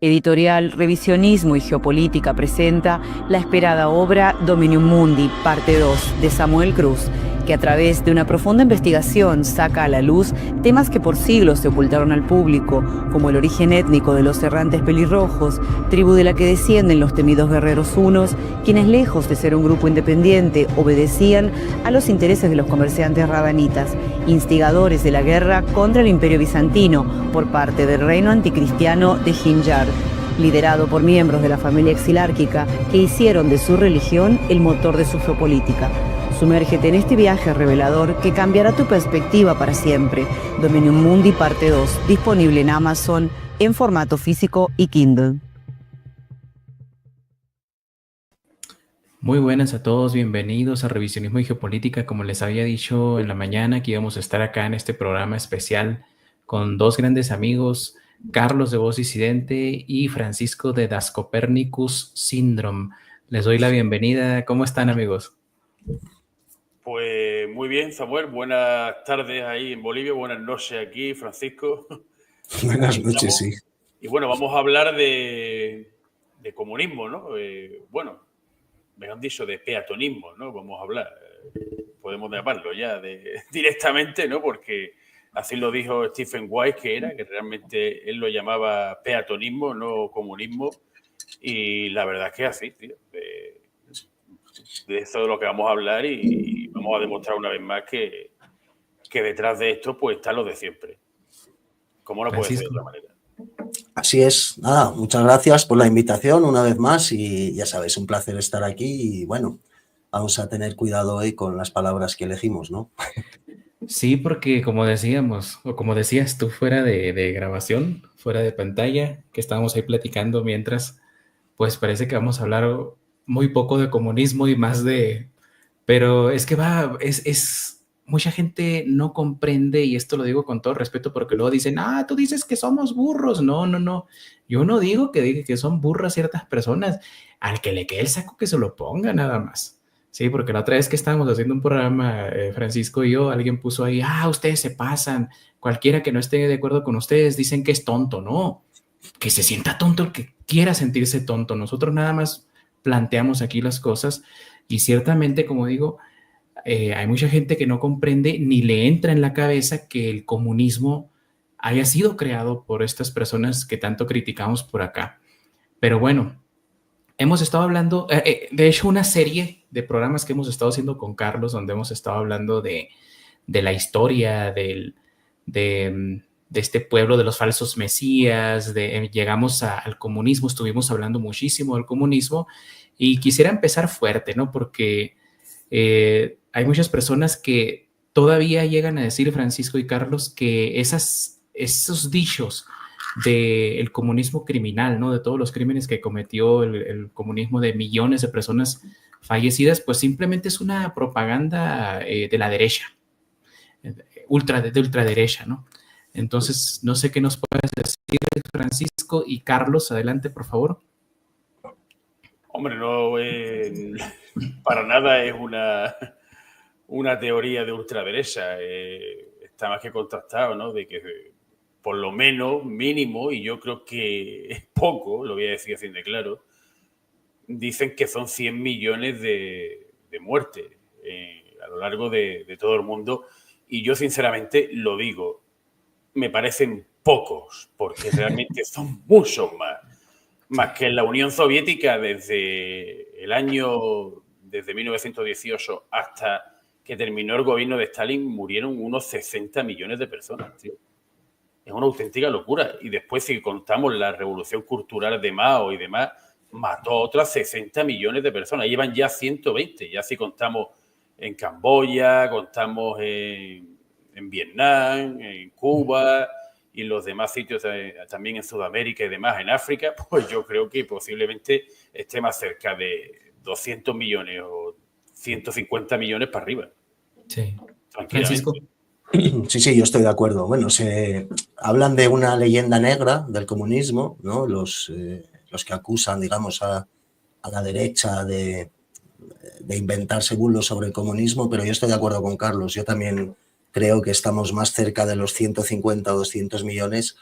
Editorial Revisionismo y Geopolítica presenta la esperada obra Dominium Mundi, parte 2, de Samuel Cruz, que a través de una profunda investigación saca a la luz temas que por siglos se ocultaron al público, como el origen étnico de los errantes pelirrojos, tribu de la que descienden los temidos guerreros hunos, quienes lejos de ser un grupo independiente obedecían a los intereses de los comerciantes radanitas, instigadores de la guerra contra el Imperio Bizantino por parte del reino anticristiano de Himyar, liderado por miembros de la familia exilárquica que hicieron de su religión el motor de su geopolítica. Sumérgete en este viaje revelador que cambiará tu perspectiva para siempre. Dominium Mundi parte 2, disponible en Amazon en formato físico y Kindle. Muy buenas a todos, bienvenidos a Revisionismo y Geopolítica. Como les había dicho en la mañana, que íbamos a estar acá en este programa especial con dos grandes amigos, Carlos de Voz Disidente y Francisco de Das Copernicus Syndrome. Les doy la bienvenida. ¿Cómo están, amigos? Pues muy bien, Samuel. Buenas tardes ahí en Bolivia, buenas noches aquí, Francisco. Buenas noches, sí. Y bueno, vamos a hablar de comunismo, ¿no? Bueno, me han dicho de peatonismo, ¿no? Vamos a hablar, podemos llamarlo ya directamente, ¿no? Porque así lo dijo Stephen Wise, que realmente él lo llamaba peatonismo, no comunismo. Y la verdad es que es así, tío. De eso de lo que vamos a hablar y vamos a demostrar una vez más que detrás de esto pues está lo de siempre. ¿Cómo no puede ser de otra manera? Así es. Nada, muchas gracias por la invitación una vez más y ya sabéis, un placer estar aquí y bueno, vamos a tener cuidado hoy con las palabras que elegimos, ¿no? Sí, porque como decíamos, o como decías tú fuera de grabación, fuera de pantalla, que estábamos ahí platicando mientras, pues parece que vamos a hablar muy poco de comunismo y más de... Pero es que mucha gente no comprende, y esto lo digo con todo respeto porque luego dicen, tú dices que somos burros. No. Yo no digo que son burras ciertas personas. Al que le quede el saco que se lo ponga nada más. Sí, porque la otra vez que estábamos haciendo un programa, Francisco y yo, alguien puso ahí, ustedes se pasan. Cualquiera que no esté de acuerdo con ustedes dicen que es tonto. No, que se sienta tonto el que quiera sentirse tonto. Nosotros nada más planteamos aquí las cosas y ciertamente, como digo, hay mucha gente que no comprende ni le entra en la cabeza que el comunismo haya sido creado por estas personas que tanto criticamos por acá. Pero bueno, hemos estado hablando, de hecho, una serie de programas que hemos estado haciendo con Carlos, donde hemos estado hablando de la historia de este pueblo de los falsos mesías, llegamos al comunismo, estuvimos hablando muchísimo del comunismo y quisiera empezar fuerte, ¿no? Porque hay muchas personas que todavía llegan a decir, Francisco y Carlos, que esos dichos del comunismo criminal, ¿no? De todos los crímenes que cometió el comunismo de millones de personas fallecidas, pues simplemente es una propaganda de la derecha, de ultraderecha, ¿no? Entonces, no sé qué nos puedes decir, Francisco y Carlos. Adelante, por favor. Hombre, no, para nada es una teoría de ultraderecha. Está más que contrastado, ¿no? De que por lo menos, mínimo, y yo creo que es poco, lo voy a decir así de claro, dicen que son 100 millones de muertes a lo largo de todo el mundo. Y yo, sinceramente, lo digo, me parecen pocos, porque realmente son muchos más que en la Unión Soviética desde 1918 hasta que terminó el gobierno de Stalin, murieron unos 60 millones de personas, tío. Es una auténtica locura. Y después, si contamos la revolución cultural de Mao y demás, mató a otras 60 millones de personas. Llevan ya 120, ya si contamos en Camboya, contamos en Vietnam, en Cuba y los demás sitios también en Sudamérica y demás, en África, pues yo creo que posiblemente esté más cerca de 200 millones o 150 millones para arriba. Sí. Francisco. Sí, yo estoy de acuerdo. Bueno, se hablan de una leyenda negra del comunismo, ¿no? Los que acusan, digamos, a la derecha de inventarse bulos sobre el comunismo, pero yo estoy de acuerdo con Carlos. Yo también creo que estamos más cerca de los 150 o 200 millones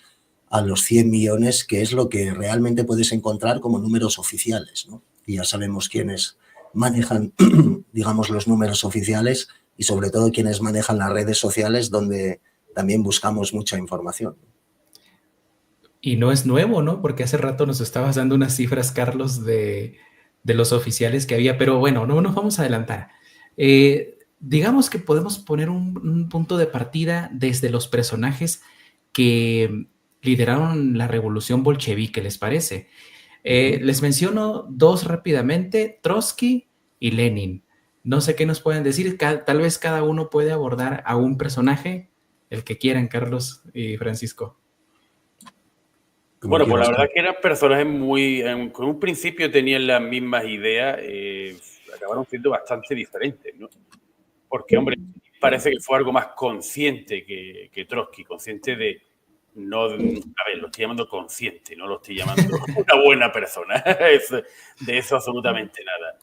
a los 100 millones, que es lo que realmente puedes encontrar como números oficiales, ¿no? Y ya sabemos quiénes manejan, digamos, los números oficiales y sobre todo quienes manejan las redes sociales, donde también buscamos mucha información. Y no es nuevo, ¿no? Porque hace rato nos estabas dando unas cifras, Carlos, de los oficiales que había, pero bueno, no nos vamos a adelantar. Digamos que podemos poner un punto de partida desde los personajes que lideraron la revolución bolchevique, ¿les parece? Les menciono dos rápidamente, Trotsky y Lenin. No sé qué nos pueden decir, tal vez cada uno puede abordar a un personaje, el que quieran, Carlos y Francisco. Bueno, pues la verdad que eran personajes con un principio tenían las mismas ideas, acabaron siendo bastante diferentes, ¿no? Porque, hombre, parece que fue algo más consciente que Trotsky, consciente de no, a ver, lo estoy llamando consciente, no lo estoy llamando una buena persona, de eso absolutamente nada.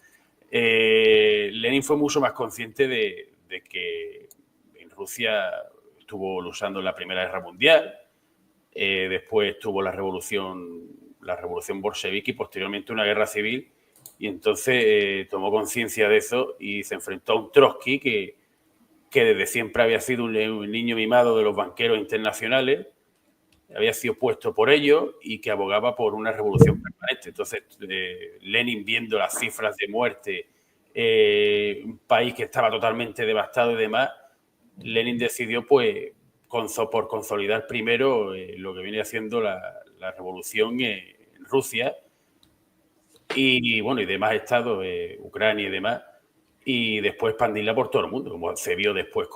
Lenin fue mucho más consciente de que en Rusia estuvo luchando en la Primera Guerra Mundial, después tuvo la revolución bolchevique y posteriormente una guerra civil, y entonces tomó conciencia de eso y se enfrentó a un Trotsky que desde siempre había sido un niño mimado de los banqueros internacionales, había sido puesto por ellos y que abogaba por una revolución permanente. Entonces, Lenin, viendo las cifras de muerte, un país que estaba totalmente devastado y demás, Lenin decidió, pues, por consolidar primero lo que viene haciendo la revolución en Rusia y, bueno, y demás estados, Ucrania y demás, y después expandirla por todo el mundo, como se vio después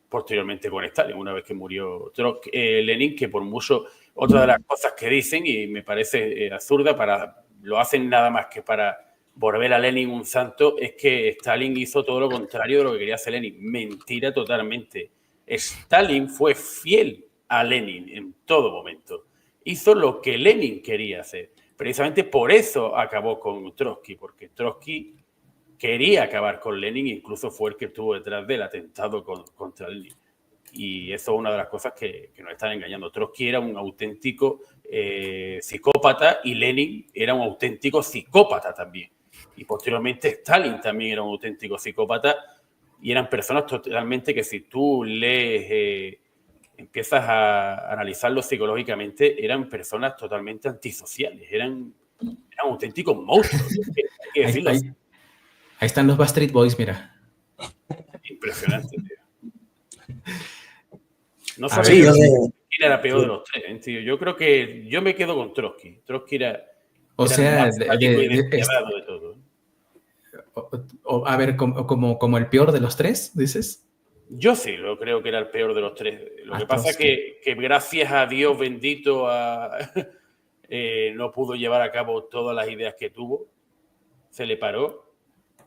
posteriormente con Stalin, una vez que murió Lenin, que por mucho, otra de las cosas que dicen, y me parece absurda, lo hacen nada más que para volver a Lenin un santo, es que Stalin hizo todo lo contrario de lo que quería hacer Lenin. Mentira totalmente. Stalin fue fiel a Lenin en todo momento. Hizo lo que Lenin quería hacer. Precisamente por eso acabó con Trotsky, porque Trotsky quería acabar con Lenin, incluso fue el que estuvo detrás del atentado contra Lenin. Y eso es una de las cosas que nos están engañando. Trotsky era un auténtico psicópata y Lenin era un auténtico psicópata también. Y posteriormente Stalin también era un auténtico psicópata y eran personas totalmente que si tú lees, empiezas a analizarlos psicológicamente, eran personas totalmente antisociales, eran auténticos monstruos. Hay que decirlo así. Ahí están los Backstreet Boys, mira. Impresionante, tío. No sabía quién era peor de los tres, tío. Yo creo que yo me quedo con Trotsky. Trotsky era o sea, de todo. A ver, como el peor de los tres, ¿dices? Yo sí, lo creo que era el peor de los tres. Lo que pasa es que gracias a Dios bendito no pudo llevar a cabo todas las ideas que tuvo. Se le paró.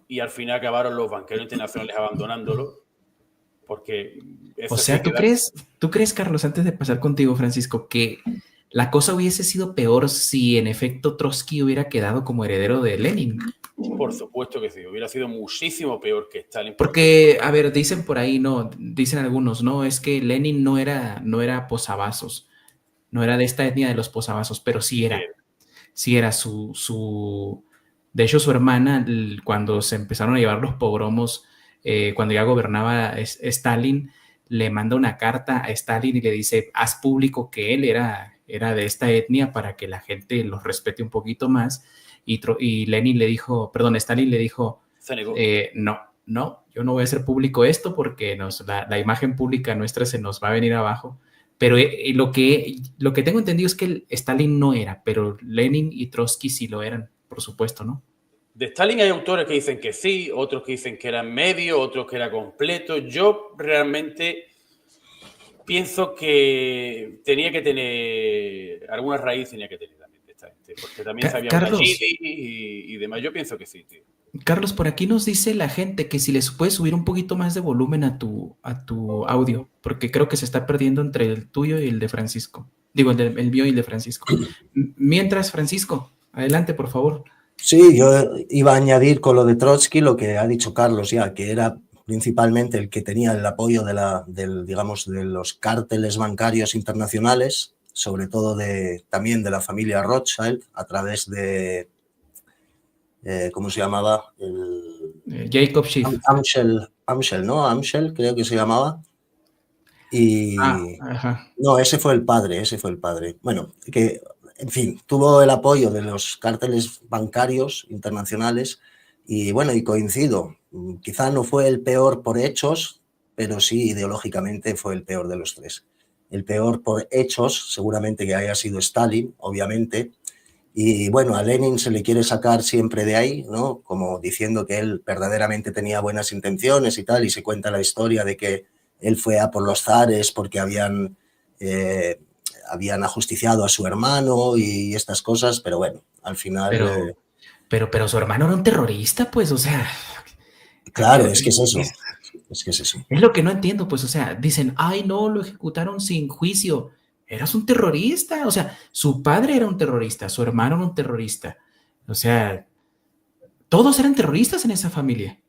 Y al final acabaron los banqueros internacionales abandonándolo, porque... O sea, ¿tú crees, Carlos, antes de pasar contigo, Francisco, que la cosa hubiese sido peor si en efecto Trotsky hubiera quedado como heredero de Lenin? Por supuesto que sí, hubiera sido muchísimo peor que Stalin. Porque, a ver, dicen por ahí, no, dicen algunos, no, es que Lenin no era posavasos, no era de esta etnia de los posavasos, pero sí era su de hecho, su hermana, cuando se empezaron a llevar los pogromos, cuando ya gobernaba Stalin, le manda una carta a Stalin y le dice, haz público que él era de esta etnia para que la gente los respete un poquito más. Y Stalin le dijo, no, yo no voy a hacer público esto porque la imagen pública nuestra se nos va a venir abajo. Pero lo que tengo entendido es que Stalin no era, pero Lenin y Trotsky sí lo eran. Por supuesto, ¿no? De Stalin hay autores que dicen que sí, otros que dicen que era medio, otros que era completo. Yo realmente pienso que tenía que tener alguna raíz, tenía que tener también de esta gente, porque también sabía y demás. Yo pienso que sí, tío. Carlos, por aquí nos dice la gente que si les puedes subir un poquito más de volumen a tu audio, porque creo que se está perdiendo entre el tuyo y el de Francisco. Digo, el mío y el de Francisco. Mientras, Francisco, adelante, por favor. Sí, yo iba a añadir con lo de Trotsky lo que ha dicho Carlos ya, que era principalmente el que tenía el apoyo de los cárteles bancarios internacionales, sobre todo también de la familia Rothschild, a través de, ¿cómo se llamaba? Jacob Schiff. Amschel, ¿no? Amschel creo que se llamaba. Y Ajá. no, ese fue el padre. Bueno, que, en fin, tuvo el apoyo de los cárteles bancarios internacionales y bueno, y coincido, quizá no fue el peor por hechos, pero sí ideológicamente fue el peor de los tres. El peor por hechos seguramente que haya sido Stalin, obviamente, y bueno, a Lenin se le quiere sacar siempre de ahí, ¿no? Como diciendo que él verdaderamente tenía buenas intenciones y tal, y se cuenta la historia de que él fue a por los zares porque habían ajusticiado a su hermano y estas cosas, pero bueno, al final... Pero su hermano era un terrorista, pues, o sea... Claro, es que es eso. Es que es eso. Es lo que no entiendo, pues, o sea, dicen, ay, no, lo ejecutaron sin juicio. Eras un terrorista, o sea, su padre era un terrorista, su hermano era un terrorista. O sea, todos eran terroristas en esa familia.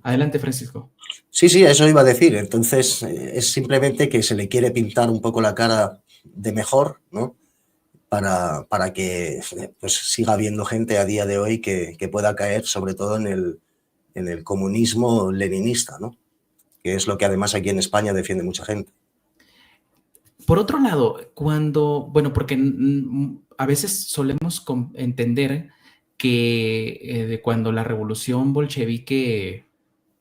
Adelante, Francisco. Sí, eso iba a decir. Entonces, es simplemente que se le quiere pintar un poco la cara de mejor, ¿no? Para que pues, siga habiendo gente a día de hoy que pueda caer, sobre todo en el comunismo leninista, ¿no? Que es lo que además aquí en España defiende mucha gente. Por otro lado, porque a veces solemos entender que cuando la revolución bolchevique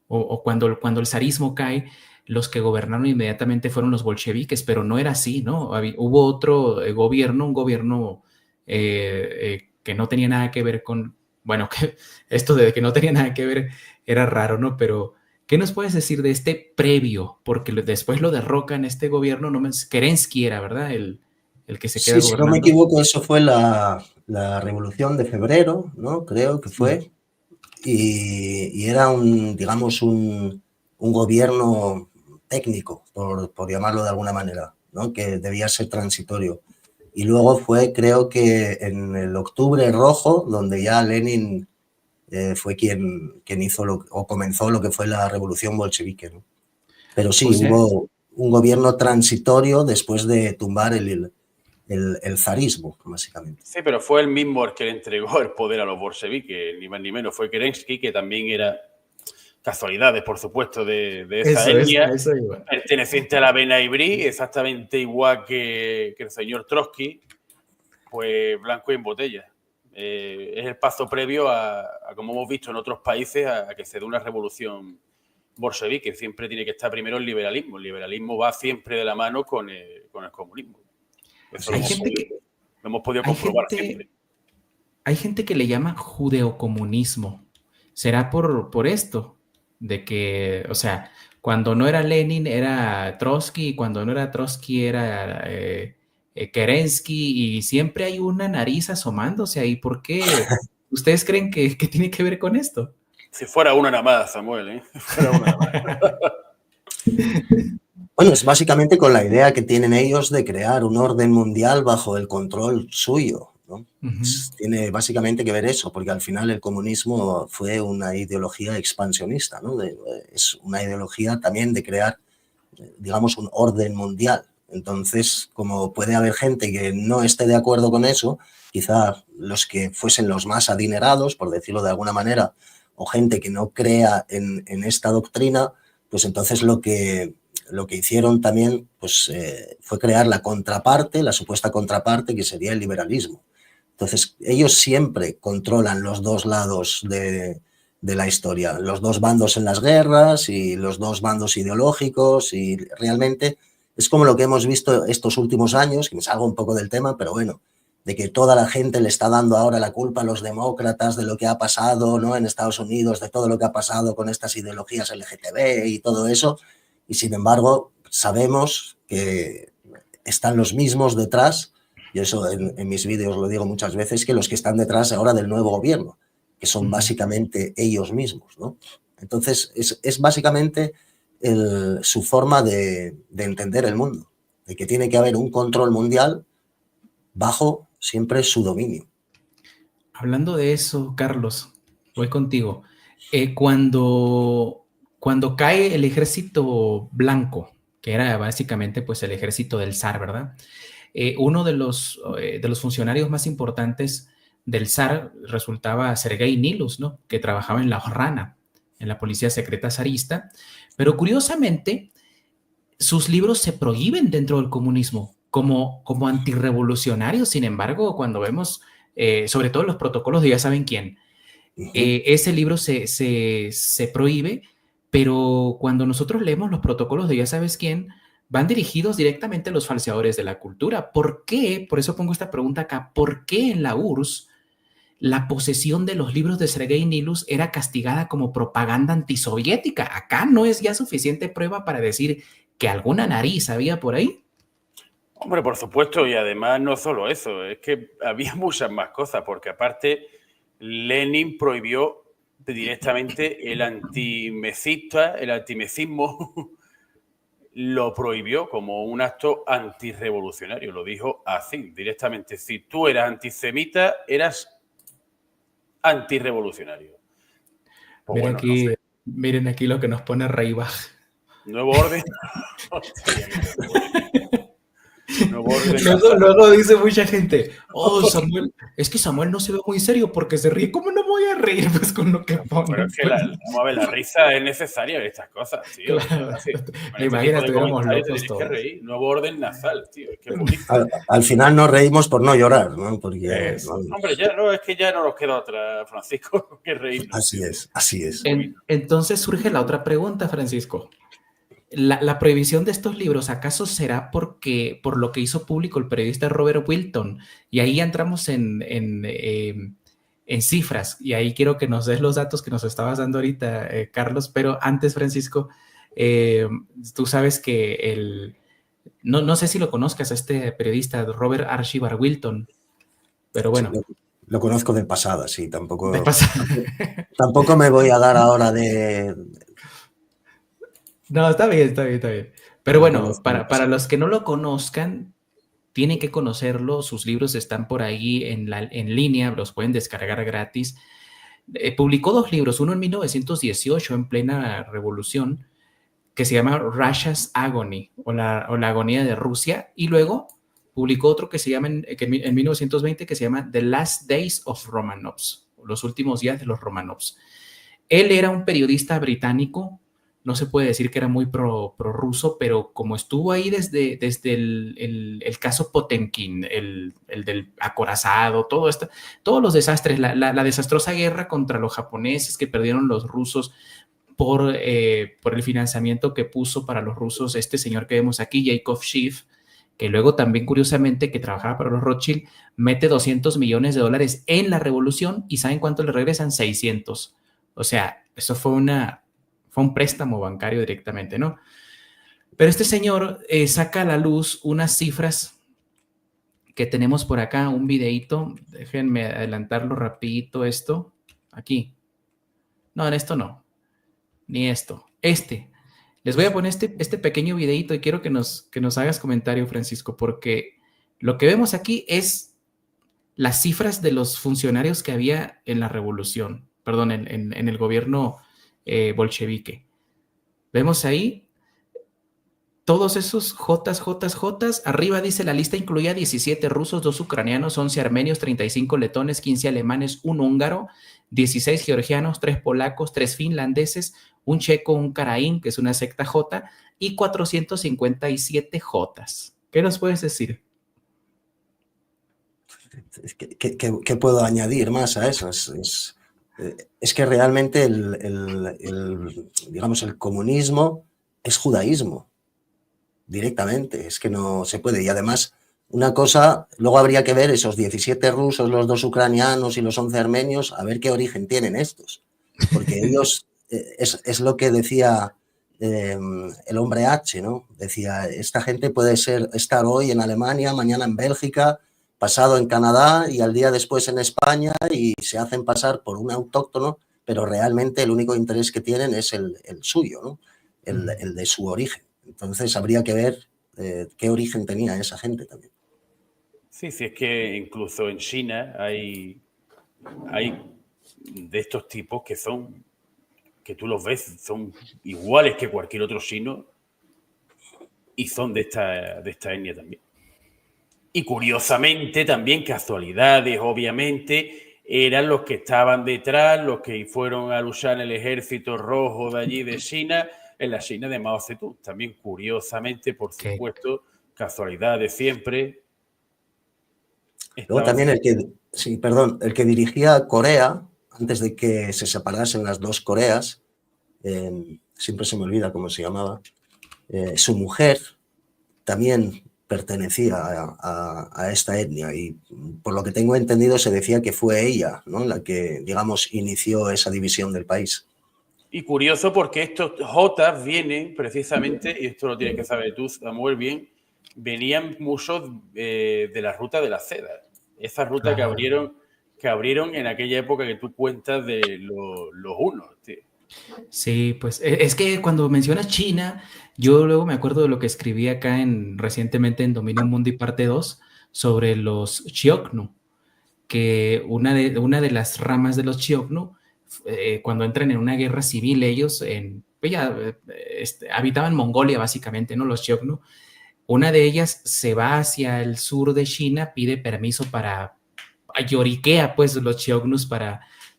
o cuando el zarismo cae, los que gobernaron inmediatamente fueron los bolcheviques, pero no era así, ¿no? Hubo otro gobierno, un gobierno que no tenía nada que ver con, bueno, que esto de que no tenía nada que ver era raro, ¿no? Pero, ¿qué nos puedes decir de este previo? Porque después lo derrocan este gobierno, Kerensky era, ¿verdad? El que se queda Sí, gobernando. Si no me equivoco, eso fue la Revolución de Febrero, ¿no? Creo que fue. Y era digamos, un gobierno técnico, por llamarlo de alguna manera, ¿no? Que debía ser transitorio. Y luego fue, creo que en el Octubre Rojo, donde ya Lenin fue quien hizo o comenzó lo que fue la revolución bolchevique, ¿no? Pero sí, hubo un gobierno transitorio después de tumbar el zarismo, básicamente. Sí, pero fue el mismo el que le entregó el poder a los bolcheviques, ni más ni menos. Fue Kerensky, que también era, casualidades, por supuesto, de esa etnia, perteneciente a la vena ibrí, exactamente igual que el señor Trotsky, pues blanco y en botella. Es el paso previo a, como hemos visto en otros países, a que se dé una revolución bolchevique. Siempre tiene que estar primero el liberalismo. El liberalismo va siempre de la mano con el comunismo. Eso lo hemos podido comprobar siempre. Hay gente que le llama judeocomunismo. ¿Será por esto? De que, o sea, cuando no era Lenin era Trotsky, y cuando no era Trotsky era Kerensky, y siempre hay una nariz asomándose ahí. ¿Por qué? ¿Ustedes creen que tiene que ver con esto? Si fuera una nada más, Samuel, ¿eh? Si fuera una nada más. Bueno, es básicamente con la idea que tienen ellos de crear un orden mundial bajo el control suyo, ¿no? Tiene básicamente que ver eso, porque al final el comunismo fue una ideología expansionista, ¿no? Es una ideología también de crear, digamos, un orden mundial. Entonces, como puede haber gente que no esté de acuerdo con eso, quizá los que fuesen los más adinerados, por decirlo de alguna manera, o gente que no crea en esta doctrina, pues entonces lo que hicieron también pues, fue crear la contraparte, la supuesta contraparte, que sería el liberalismo. Entonces, ellos siempre controlan los dos lados de la historia, los dos bandos en las guerras y los dos bandos ideológicos, y realmente es como lo que hemos visto estos últimos años, que me salgo un poco del tema, pero bueno, de que toda la gente le está dando ahora la culpa a los demócratas de lo que ha pasado, ¿no? En Estados Unidos, de todo lo que ha pasado con estas ideologías LGTB y todo eso. Y sin embargo, sabemos que están los mismos detrás, y eso en mis vídeos lo digo muchas veces, que los que están detrás ahora del nuevo gobierno, que son básicamente ellos mismos, ¿no? Entonces, es básicamente su forma de entender el mundo, de que tiene que haber un control mundial bajo siempre su dominio. Hablando de eso, Carlos, voy contigo. Cuando cae el ejército blanco, que era básicamente pues el ejército del zar, ¿verdad? uno de los funcionarios más importantes del zar resultaba Sergei Nilus, ¿no? Que trabajaba en la Rana, en la policía secreta zarista, pero curiosamente sus libros se prohíben dentro del comunismo como antirrevolucionarios. Sin embargo, cuando vemos sobre todo los protocolos de ya saben quién, ese libro se prohíbe, pero cuando nosotros leemos los protocolos de ya sabes quién, van dirigidos directamente a los falseadores de la cultura. ¿Por qué? Por eso pongo esta pregunta acá. ¿Por qué en la URSS la posesión de los libros de Sergei Nilus era castigada como propaganda antisoviética? ¿Acá no es ya suficiente prueba para decir que alguna nariz había por ahí? Hombre, por supuesto, y además no solo eso, es que había muchas más cosas, porque aparte Lenin prohibió directamente el antimecismo, lo prohibió como un acto antirrevolucionario, lo dijo así, directamente. Si tú eras antisemita, eras antirrevolucionario. Pues Miren, bueno, aquí, no sé. miren aquí lo que nos pone Reibach. Nuevo orden. Hostia, nuevo orden. Luego dice mucha gente, oh, Samuel, es que Samuel no se ve muy serio porque se ríe. ¿Cómo no me voy a reír pues con lo que pone? Pero es que vamos a ver, la risa es necesaria en estas cosas, tío. Claro. Así, Imagina, estuviéramos locos tienes todos. que reír. Nuevo orden nasal, tío. Es que es buenísimo. Al final nos reímos por no llorar, ¿no? Porque, Hombre, ya no, es que ya no nos queda otra, Francisco, que reírnos. Así es, así es. Entonces surge la otra pregunta, Francisco. La prohibición de estos libros, ¿acaso será por lo que hizo público el periodista Robert Wilton? Y ahí entramos en cifras, y ahí quiero que nos des los datos que nos estabas dando ahorita, Carlos, pero antes, Francisco, tú sabes que no sé si lo conozcas a este periodista, Robert Archibald Wilton, pero bueno. Sí, lo conozco de pasada, sí, tampoco Tampoco me voy a dar ahora de... No, está bien. Pero bueno, para los que no lo conozcan, tienen que conocerlo. Sus libros están por ahí en línea, los pueden descargar gratis. Publicó 2 libros, uno en 1918, en plena revolución, que se llama Russia's Agony, o la agonía de Rusia, y luego publicó otro que se llama en 1920, que se llama The Last Days of Romanovs, los últimos días de los Romanovs. Él era un periodista británico. No se puede decir que era muy prorruso, pero como estuvo ahí desde el caso Potemkin, el del acorazado, todos los desastres, la desastrosa guerra contra los japoneses que perdieron los rusos por el financiamiento que puso para los rusos este señor que vemos aquí, Yakov Schiff, que luego también, curiosamente, que trabajaba para los Rothschild, mete $200 millones en la revolución, y ¿saben cuánto le regresan? 600. O sea, eso fue un préstamo bancario directamente, ¿no? Pero este señor saca a la luz unas cifras que tenemos por acá, un videíto. Déjenme adelantarlo rapidito esto. Aquí. No, en esto no. Ni esto. Les voy a poner este pequeño videíto y quiero que nos hagas comentario, Francisco, porque lo que vemos aquí es las cifras de los funcionarios que había en la revolución, perdón, en el gobierno bolchevique. Vemos ahí todos esos Jotas. Arriba dice: la lista incluía 17 rusos, 2 ucranianos, 11 armenios, 35 letones, 15 alemanes, 1 húngaro, 16 georgianos, 3 polacos, 3 finlandeses, un checo, un caraín, que es una secta Jota, y 457 Jotas. ¿Qué nos puedes decir? ¿Qué puedo añadir más a eso? Es que realmente digamos, el comunismo es judaísmo, directamente, es que no se puede. Y además, una cosa, luego habría que ver esos 17 rusos, los 2 ucranianos y los 11 armenios, a ver qué origen tienen estos. Porque ellos, es lo que decía el hombre H, ¿no? Decía, esta gente puede estar hoy en Alemania, mañana en Bélgica, pasado en Canadá y al día después en España, y se hacen pasar por un autóctono, pero realmente el único interés que tienen es el suyo, ¿no? El de su origen. Entonces habría que ver qué origen tenía esa gente también. Sí, es que incluso en China hay de estos tipos que tú los ves, son iguales que cualquier otro chino y son de esta etnia también. Y curiosamente, también casualidades, obviamente, eran los que estaban detrás, los que fueron a luchar en el ejército rojo de allí de China, en la China de Mao Zedong. También curiosamente, por supuesto, casualidades siempre. Luego también el que dirigía Corea, antes de que se separasen las dos Coreas, siempre se me olvida cómo se llamaba, su mujer también pertenecía a esta etnia y por lo que tengo entendido se decía que fue ella, ¿no?, la que, digamos, inició esa división del país. Y curioso porque estos jotas vienen precisamente, y esto lo tienes que saber tú, Samuel, bien, venían muchos de la ruta de la seda. Esa ruta que abrieron en aquella época que tú cuentas de los hunos, tío. Sí, pues es que cuando mencionas China, yo luego me acuerdo de lo que escribí acá recientemente en Dominion Mundi parte 2 sobre los Xiongnu, que una de las ramas de los Xiongnu, cuando entran en una guerra civil, ellos habitaban Mongolia básicamente, ¿no? Los Xiongnu. Una de ellas se va hacia el sur de China, pide permiso lloriquea pues los Xiongnu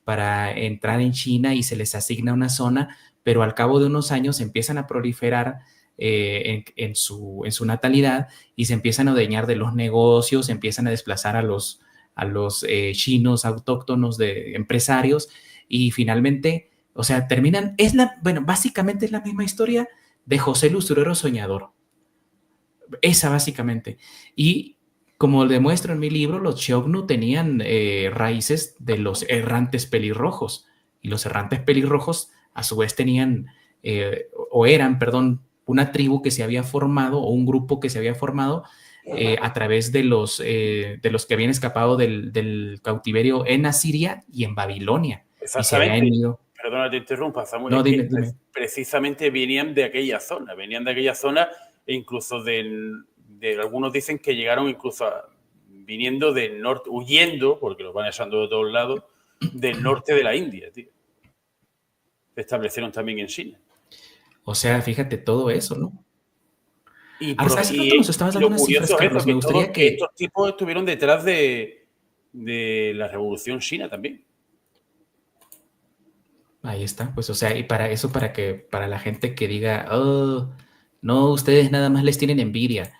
para entrar en China y se les asigna una zona, pero al cabo de unos años empiezan a proliferar en su natalidad y se empiezan a adueñar de los negocios, empiezan a desplazar a los chinos autóctonos de empresarios y finalmente, o sea, terminan, básicamente es la misma historia de José el Usurero Soñador. Esa básicamente. Y como demuestro en mi libro, los Xiongnu tenían raíces de los errantes pelirrojos. Y los errantes pelirrojos, a su vez, eran, una tribu que se había formado, o un grupo que se había formado a través de los que habían escapado del cautiverio en Asiria y en Babilonia. Exactamente. Y se habían ido. Perdona, te interrumpa, Samuel. No, dime. Precisamente venían de aquella zona e incluso de algunos dicen que llegaron incluso viniendo del norte, huyendo, porque los van echando de todos lados, del norte de la India, tío. Se establecieron también en China. O sea, fíjate todo eso, ¿no? Hace rato nos estabas dando unas cifras, Carlos. Me gustaría que estos tipos estuvieron detrás de la Revolución China también. Ahí está, pues, o sea, y para la gente que diga, oh, no, ustedes nada más les tienen envidia.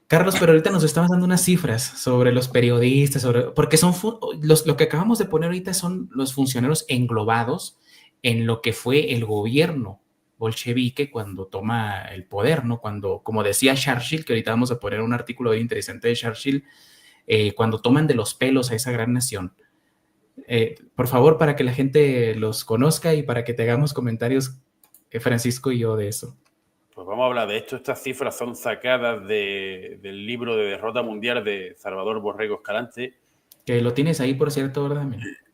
Carlos, pero ahorita nos estabas dando unas cifras sobre los periodistas, porque son lo que acabamos de poner ahorita son los funcionarios englobados en lo que fue el gobierno bolchevique cuando toma el poder, ¿no? Cuando, como decía Churchill, que ahorita vamos a poner un artículo bien interesante de Churchill, cuando toman de los pelos a esa gran nación. Por favor, para que la gente los conozca y para que te hagamos comentarios, Francisco y yo, de eso. Pues vamos a hablar de esto. Estas cifras son sacadas del libro de Derrota Mundial de Salvador Borrego Escalante. Que lo tienes ahí, por cierto, ¿verdad?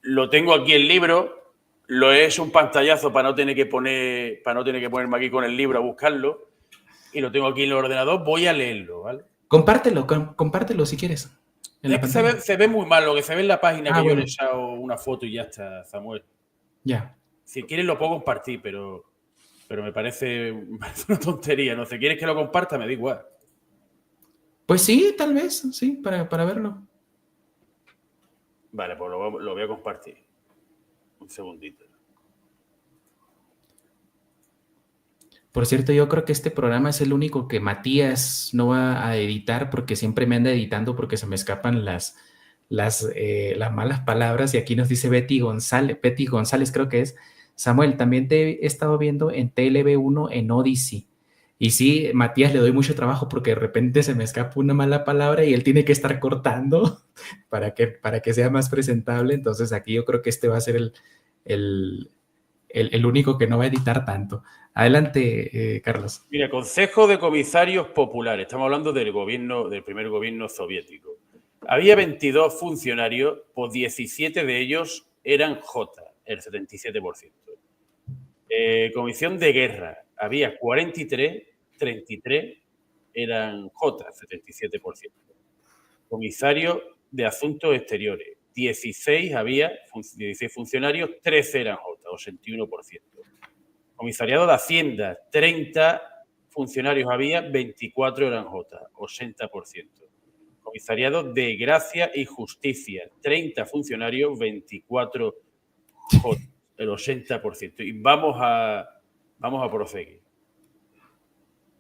Lo tengo aquí el libro. Lo he hecho un pantallazo para no tener que ponerme aquí con el libro a buscarlo. Y lo tengo aquí en el ordenador. Voy a leerlo, ¿vale? Compártelo si quieres. Se ve muy mal. Lo que se ve en la página que yo le he bueno. echado una foto y ya está, Samuel. Ya. Si quieres lo puedo compartir, pero me parece una tontería. No sé, ¿quieres que lo comparta? Me da igual. Pues sí, tal vez, sí, para verlo. Vale, pues lo voy a compartir. Un segundito. Por cierto, yo creo que este programa es el único que Matías no va a editar porque siempre me anda editando porque se me escapan las malas palabras. Y aquí nos dice Betty González creo que es. Samuel, también te he estado viendo en TLB1 en Odyssey. Y sí, Matías, le doy mucho trabajo porque de repente se me escapa una mala palabra y él tiene que estar cortando para que sea más presentable. Entonces aquí yo creo que este va a ser el único que no va a editar tanto. Adelante, Carlos. Mira, Consejo de Comisarios Populares. Estamos hablando del primer gobierno soviético. Había 22 funcionarios, pues 17 de ellos eran J, el 77%. Comisión de Guerra. Había 43, 33 eran J, 77%. Comisario de Asuntos Exteriores. 16 funcionarios, 13 eran J, 81%. Comisariado de Hacienda, 30 funcionarios había, 24 eran J, 80%. Comisariado de Gracia y Justicia, 30 funcionarios, 24 J, el 80%. Y vamos a proseguir.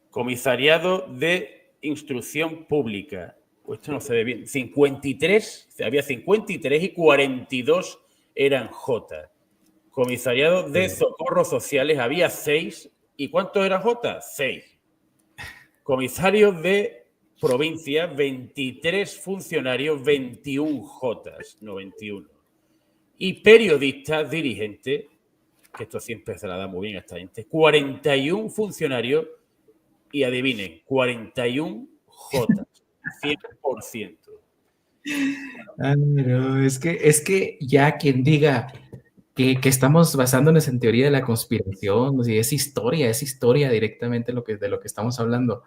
Comisariado de Instrucción Pública. Pues esto no se ve bien. 53, había 53 y 42 eran J. Comisariado de Socorros Sociales, había 6. ¿Y cuántos eran J? 6. Comisarios de Provincia, 23 funcionarios, 21 J, no 21. Y periodistas, dirigentes, que esto siempre se la da muy bien a esta gente, 41 funcionarios y adivinen, 41 J, 100%. Ah, no, es que ya quien diga que estamos basándonos en teoría de la conspiración, o sea, es historia directamente de lo que estamos hablando.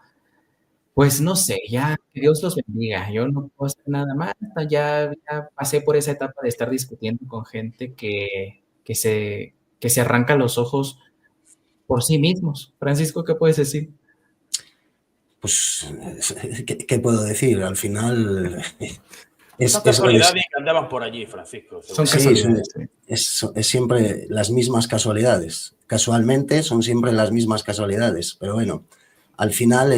Pues no sé, ya que Dios los bendiga. Yo no puedo hacer nada más. Ya pasé por esa etapa de estar discutiendo con gente que se arranca los ojos por sí mismos. Francisco, ¿qué puedes decir? Pues, ¿qué puedo decir? Al final Son casualidades que andaban por allí, Francisco. Son sí, casualidades. es siempre las mismas casualidades. Casualmente son siempre las mismas casualidades, pero bueno, al final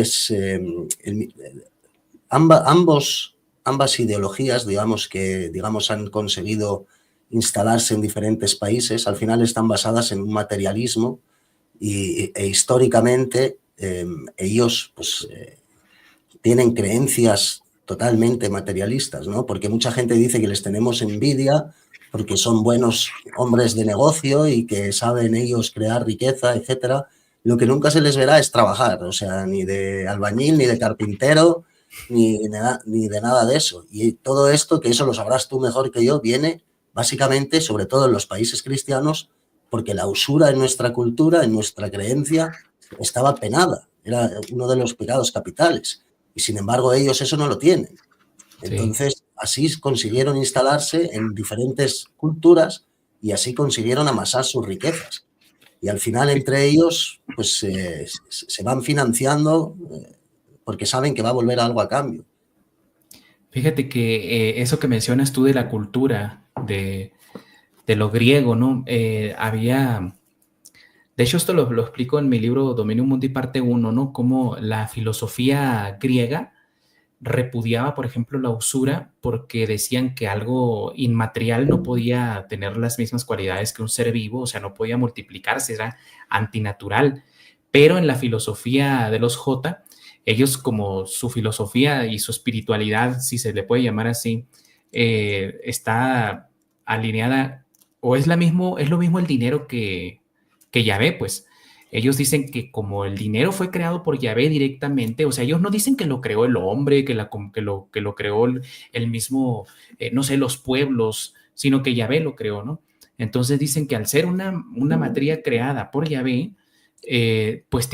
ambas ideologías, digamos, han conseguido instalarse en diferentes países, al final están basadas en un materialismo e históricamente ellos pues, tienen creencias totalmente materialistas, ¿no? Porque mucha gente dice que les tenemos envidia porque son buenos hombres de negocio y que saben ellos crear riqueza, etcétera. Lo que nunca se les verá es trabajar, o sea, ni de albañil, ni de carpintero, ni de nada de eso. Y todo esto, que eso lo sabrás tú mejor que yo, viene básicamente, sobre todo en los países cristianos, porque la usura en nuestra cultura, en nuestra creencia, estaba penada. Era uno de los pecados capitales. Y sin embargo, ellos eso no lo tienen. Entonces, así consiguieron instalarse en diferentes culturas y así consiguieron amasar sus riquezas. Y al final, entre ellos, pues se van financiando porque saben que va a volver algo a cambio. Fíjate que eso que mencionas tú de la cultura, de lo griego, ¿no? De hecho, esto lo explico en mi libro Dominium Mundi parte 1, ¿no? Cómo la filosofía griega repudiaba, por ejemplo, la usura porque decían que algo inmaterial no podía tener las mismas cualidades que un ser vivo, o sea, no podía multiplicarse, era antinatural. Pero en la filosofía de los J, ellos como su filosofía y su espiritualidad, si se le puede llamar así, está alineada, o es lo mismo el dinero que Yahvé, pues. Ellos dicen que como el dinero fue creado por Yahvé directamente, o sea, ellos no dicen que lo creó el hombre, que lo creó el mismo, no sé, los pueblos, sino que Yahvé lo creó, ¿no? Entonces dicen que al ser una materia creada por Yahvé, pues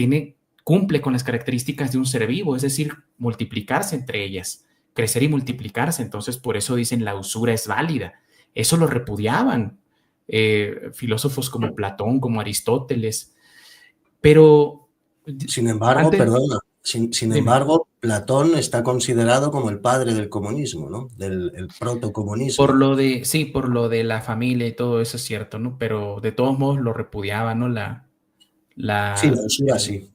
cumple con las características de un ser vivo, es decir, multiplicarse entre ellas, crecer y multiplicarse. Entonces, por eso dicen la usura es válida. Eso lo repudiaban filósofos como Platón, como Aristóteles. Pero, sin embargo, sin embargo, Platón está considerado como el padre del comunismo, ¿no? Del protocomunismo. Por lo de la familia y todo eso es cierto, ¿no? Pero de todos modos lo repudiaba, ¿no? Sí, la usura sí.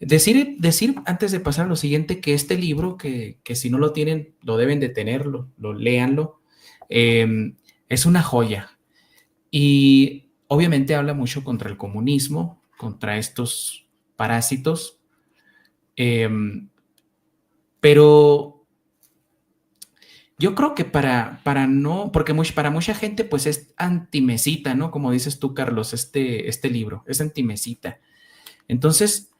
Decir antes de pasar a lo siguiente que este libro, que si no lo tienen, lo deben de tenerlo, léanlo, es una joya. Y obviamente habla mucho contra el comunismo, contra estos parásitos, pero yo creo que para mucha gente pues es antimesita, ¿no? Como dices tú, Carlos, este libro es antimesita. Entonces,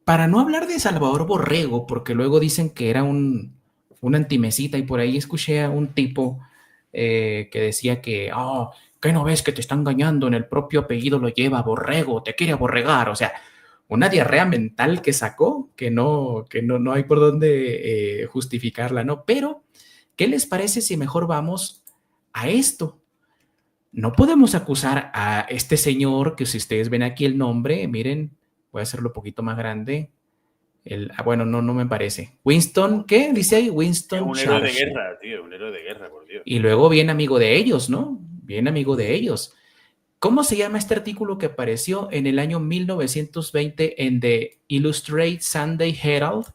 para no hablar de Salvador Borrego, porque luego dicen que era un antimesita, y por ahí escuché a un tipo que decía que ¿qué no ves que te está engañando? En el propio apellido lo lleva Borrego, te quiere aborregar. O sea, una diarrea mental que sacó, que no hay por dónde justificarla, ¿no? Pero, ¿qué les parece si mejor vamos a esto? No podemos acusar a este señor, que si ustedes ven aquí el nombre, miren, voy a hacerlo un poquito más grande, Bueno, no me parece. Winston, ¿qué? Dice ahí Es Winston un héroe de Churchill. guerra, tío, un héroe de guerra, por Dios. Y luego bien amigo de ellos, ¿no? Bien amigo de ellos. ¿Cómo se llama este artículo que apareció en el año 1920 en The Illustrated Sunday Herald,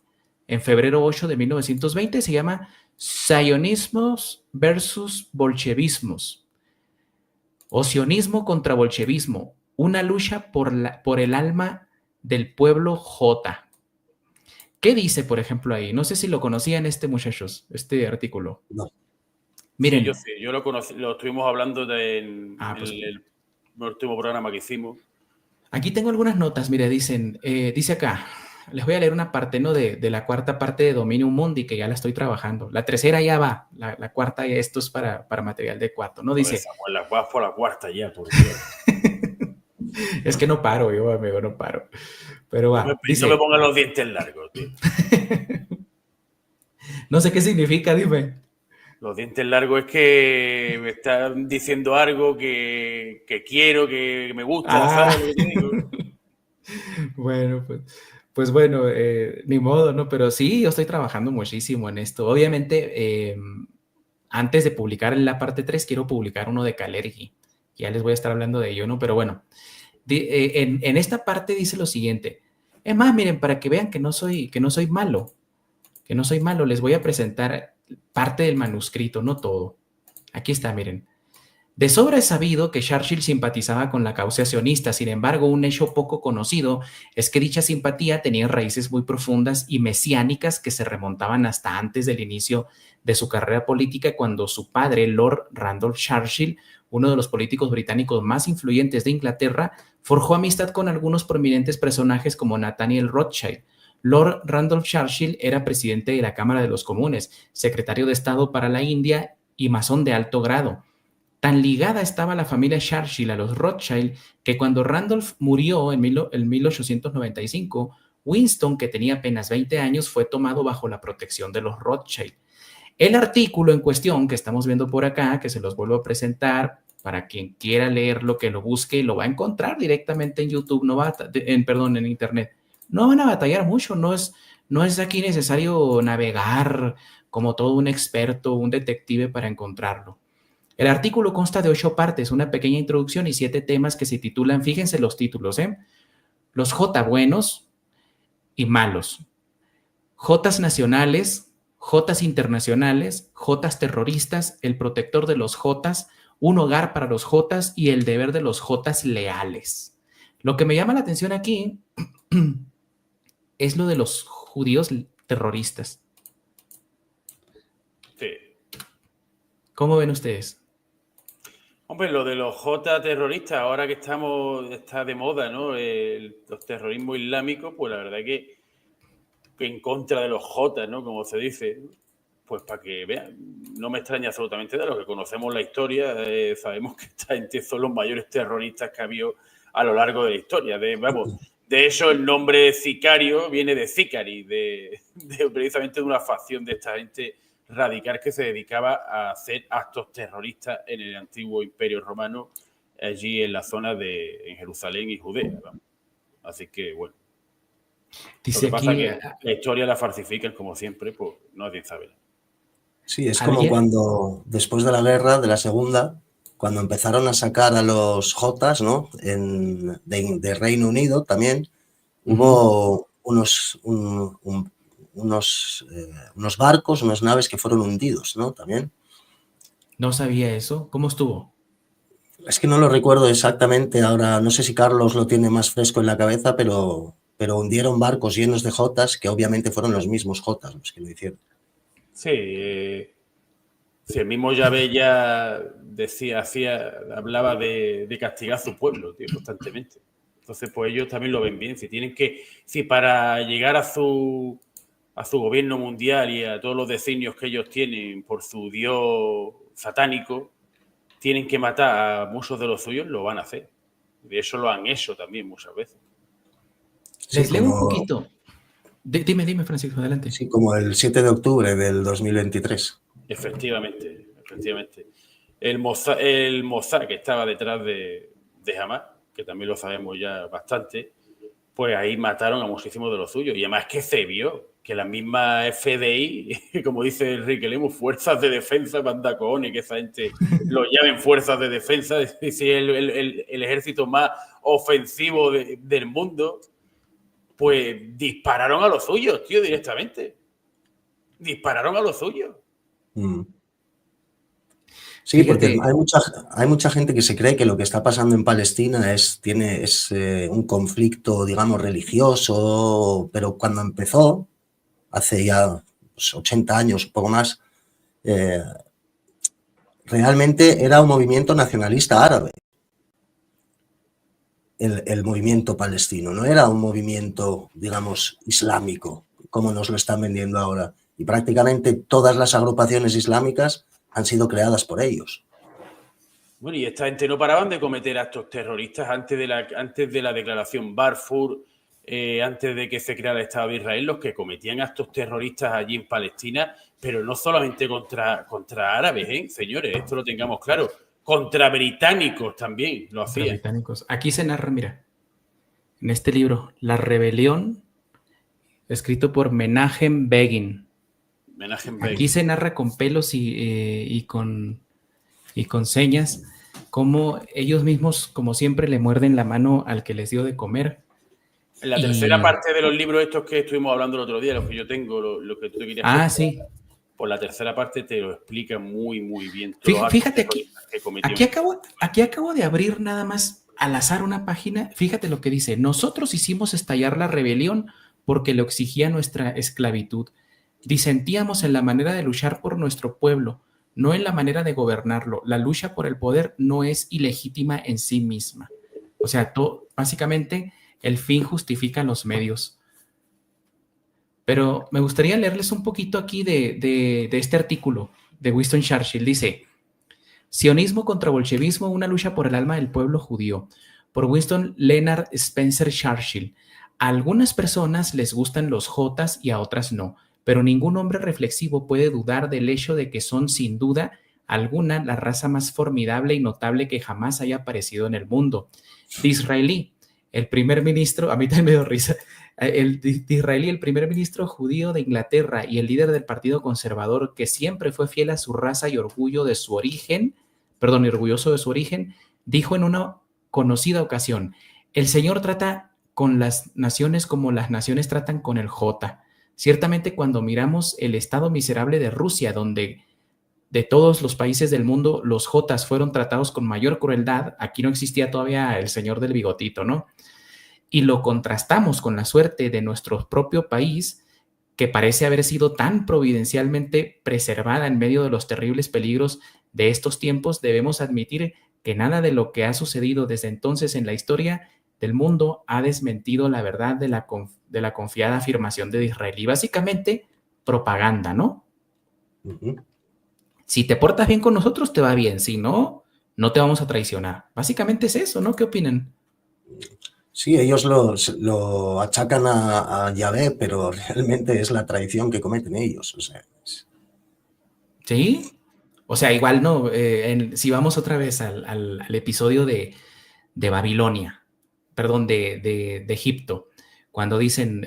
en febrero 8 de 1920? Se llama Sionismos versus Bolchevismos. O sionismo contra bolchevismo. Una lucha por el alma del pueblo J. ¿Qué dice, por ejemplo, ahí? No sé si lo conocían muchachos, este artículo. No. Miren. Sí, yo lo conocí, lo estuvimos hablando en Pues, el último programa que hicimos. Aquí tengo algunas notas, mire, dice acá, les voy a leer una parte, ¿no? De la cuarta parte de Dominium Mundi, que ya la estoy trabajando. La tercera ya va, la cuarta, esto es para material de cuarto, ¿no? Dice... Samuel, vas por la cuarta ya, por Dios. Es que no paro, yo, amigo, no paro. Pero va, no me pongan los dientes largos, tío. No sé qué significa, dime. Los dientes largos es que me están diciendo algo que quiero, que me gusta, ¿sabes lo que te digo? Bueno, pues bueno, ni modo, ¿no? Pero sí, yo estoy trabajando muchísimo en esto. Obviamente, antes de publicar en la parte 3, quiero publicar uno de Kalergi. Ya les voy a estar hablando de ello, ¿no? Pero bueno, en esta parte dice lo siguiente. Es más, miren, para que vean que no soy malo, les voy a presentar parte del manuscrito, no todo. Aquí está, miren. De sobra es sabido que Churchill simpatizaba con la causa sionista. Sin embargo, un hecho poco conocido es que dicha simpatía tenía raíces muy profundas y mesiánicas que se remontaban hasta antes del inicio de su carrera política, cuando su padre, Lord Randolph Churchill, uno de los políticos británicos más influyentes de Inglaterra, forjó amistad con algunos prominentes personajes como Nathaniel Rothschild. Lord Randolph Churchill era presidente de la Cámara de los Comunes, secretario de Estado para la India y masón de alto grado. Tan ligada estaba la familia Churchill a los Rothschild que cuando Randolph murió en 1895, Winston, que tenía apenas 20 años, fue tomado bajo la protección de los Rothschild. El artículo en cuestión que estamos viendo por acá, que se los vuelvo a presentar, para quien quiera leerlo, que lo busque, lo va a encontrar directamente en YouTube, en Internet. No van a batallar mucho, no es aquí necesario navegar como todo un experto, un detective para encontrarlo. El artículo consta de 8 partes, una pequeña introducción y 7 temas que se titulan, fíjense los títulos, los J buenos y malos, Jotas nacionales, Jotas internacionales, Jotas terroristas, el protector de los Jotas, un hogar para los Jotas y el deber de los Jotas leales. Lo que me llama la atención aquí es lo de los judíos terroristas. Sí. ¿Cómo ven ustedes? Hombre, lo de los J terroristas, ahora que está de moda, ¿no? Los terrorismos islámicos, pues la verdad que en contra de los J, ¿no? Como se dice, pues para que vean, no me extraña absolutamente nada. Los que conocemos la historia, sabemos que esta gente son los mayores terroristas que ha habido a lo largo de la historia. De hecho, el nombre sicario viene de Sicari, precisamente de una facción de esta gente radical que se dedicaba a hacer actos terroristas en el antiguo Imperio Romano, allí en la zona en Jerusalén y Judea. ¿Vamos? Así que, bueno. Dice Lo que pasa aquí, es que la historia la falsifican, como siempre, pues no tiene saber. Sí, es como cuando, después de la guerra, de la segunda, cuando empezaron a sacar a los Jotas, ¿no? De Reino Unido también, hubo unos barcos, unas naves que fueron hundidos, ¿no? También. No sabía eso. ¿Cómo estuvo? Es que no lo recuerdo exactamente ahora, no sé si Carlos lo tiene más fresco en la cabeza, pero hundieron barcos llenos de Jotas, que obviamente fueron los mismos Jotas los que lo hicieron. Sí, si el mismo Yahvé ya hablaba de castigar a su pueblo, tío, constantemente. Entonces, pues ellos también lo ven bien. Si para llegar a su gobierno mundial y a todos los designios que ellos tienen por su dios satánico, tienen que matar a muchos de los suyos, lo van a hacer. De eso lo han hecho también muchas veces. Les leo un poquito. Dime, Francisco, adelante. Sí, como el 7 de octubre del 2023. Efectivamente. El Mossad que estaba detrás de Hamas, que también lo sabemos ya bastante, pues ahí mataron a muchísimos de los suyos. Y además que se vio que la misma FDI, como dice Enrique Lemus, fuerzas de defensa, manda cojones, que esa gente lo llamen fuerzas de defensa, es decir, el ejército más ofensivo del mundo, pues dispararon a los suyos, tío, directamente. Dispararon a los suyos. Sí, porque hay mucha gente que se cree que lo que está pasando en Palestina es un conflicto, digamos, religioso, pero cuando empezó, hace ya 80 años, un poco más, realmente era un movimiento nacionalista árabe, el movimiento palestino, no era un movimiento, digamos, islámico, como nos lo están vendiendo ahora. Y prácticamente todas las agrupaciones islámicas han sido creadas por ellos. Bueno, y esta gente no paraban de cometer actos terroristas antes de la declaración Balfour, antes de que se creara el Estado de Israel, los que cometían actos terroristas allí en Palestina, pero no solamente contra árabes, señores, esto lo tengamos claro, contra británicos también lo hacían. Británicos. Aquí se narra, mira, en este libro, La Rebelión, escrito por Menachem Begin. Aquí se narra con pelos y con señas cómo ellos mismos, como siempre, le muerden la mano al que les dio de comer. En la tercera parte de los libros estos que estuvimos hablando el otro día, los que yo tengo, lo que tú querías... Ah, sí. Por la tercera parte te lo explica muy, muy bien. Fíjate, aquí acabo de abrir nada más al azar una página. Fíjate lo que dice. Nosotros hicimos estallar la rebelión porque lo exigía nuestra esclavitud. Disentíamos en la manera de luchar por nuestro pueblo, no en la manera de gobernarlo. La lucha por el poder no es ilegítima en sí misma. O sea, básicamente el fin justifica los medios. Pero me gustaría leerles un poquito aquí de este artículo de Winston Churchill. Dice, Sionismo contra bolchevismo, una lucha por el alma del pueblo judío. Por Winston Leonard Spencer Churchill. A algunas personas les gustan los jotas y a otras no, pero ningún hombre reflexivo puede dudar del hecho de que son sin duda alguna la raza más formidable y notable que jamás haya aparecido en el mundo. Disraeli, el primer ministro, a mí también me dio risa, Disraeli, el primer ministro judío de Inglaterra y el líder del Partido Conservador, que siempre fue fiel a su raza y orgulloso de su origen, dijo en una conocida ocasión, el Señor trata con las naciones como las naciones tratan con el Jota. Ciertamente cuando miramos el estado miserable de Rusia, donde de todos los países del mundo los jotas fueron tratados con mayor crueldad, aquí no existía todavía el señor del bigotito, ¿no? Y lo contrastamos con la suerte de nuestro propio país, que parece haber sido tan providencialmente preservada en medio de los terribles peligros de estos tiempos, debemos admitir que nada de lo que ha sucedido desde entonces en la historia del mundo ha desmentido la verdad de la confiada afirmación de Disraeli. Básicamente, propaganda, ¿no? Uh-huh. Si te portas bien con nosotros, te va bien. Si no, no te vamos a traicionar. Básicamente es eso, ¿no? ¿Qué opinan? Sí, ellos lo achacan a Yahvé, pero realmente es la traición que cometen ellos. O sea, ¿sí? O sea, igual no. Si vamos otra vez al episodio de Babilonia, perdón, de Egipto, cuando dicen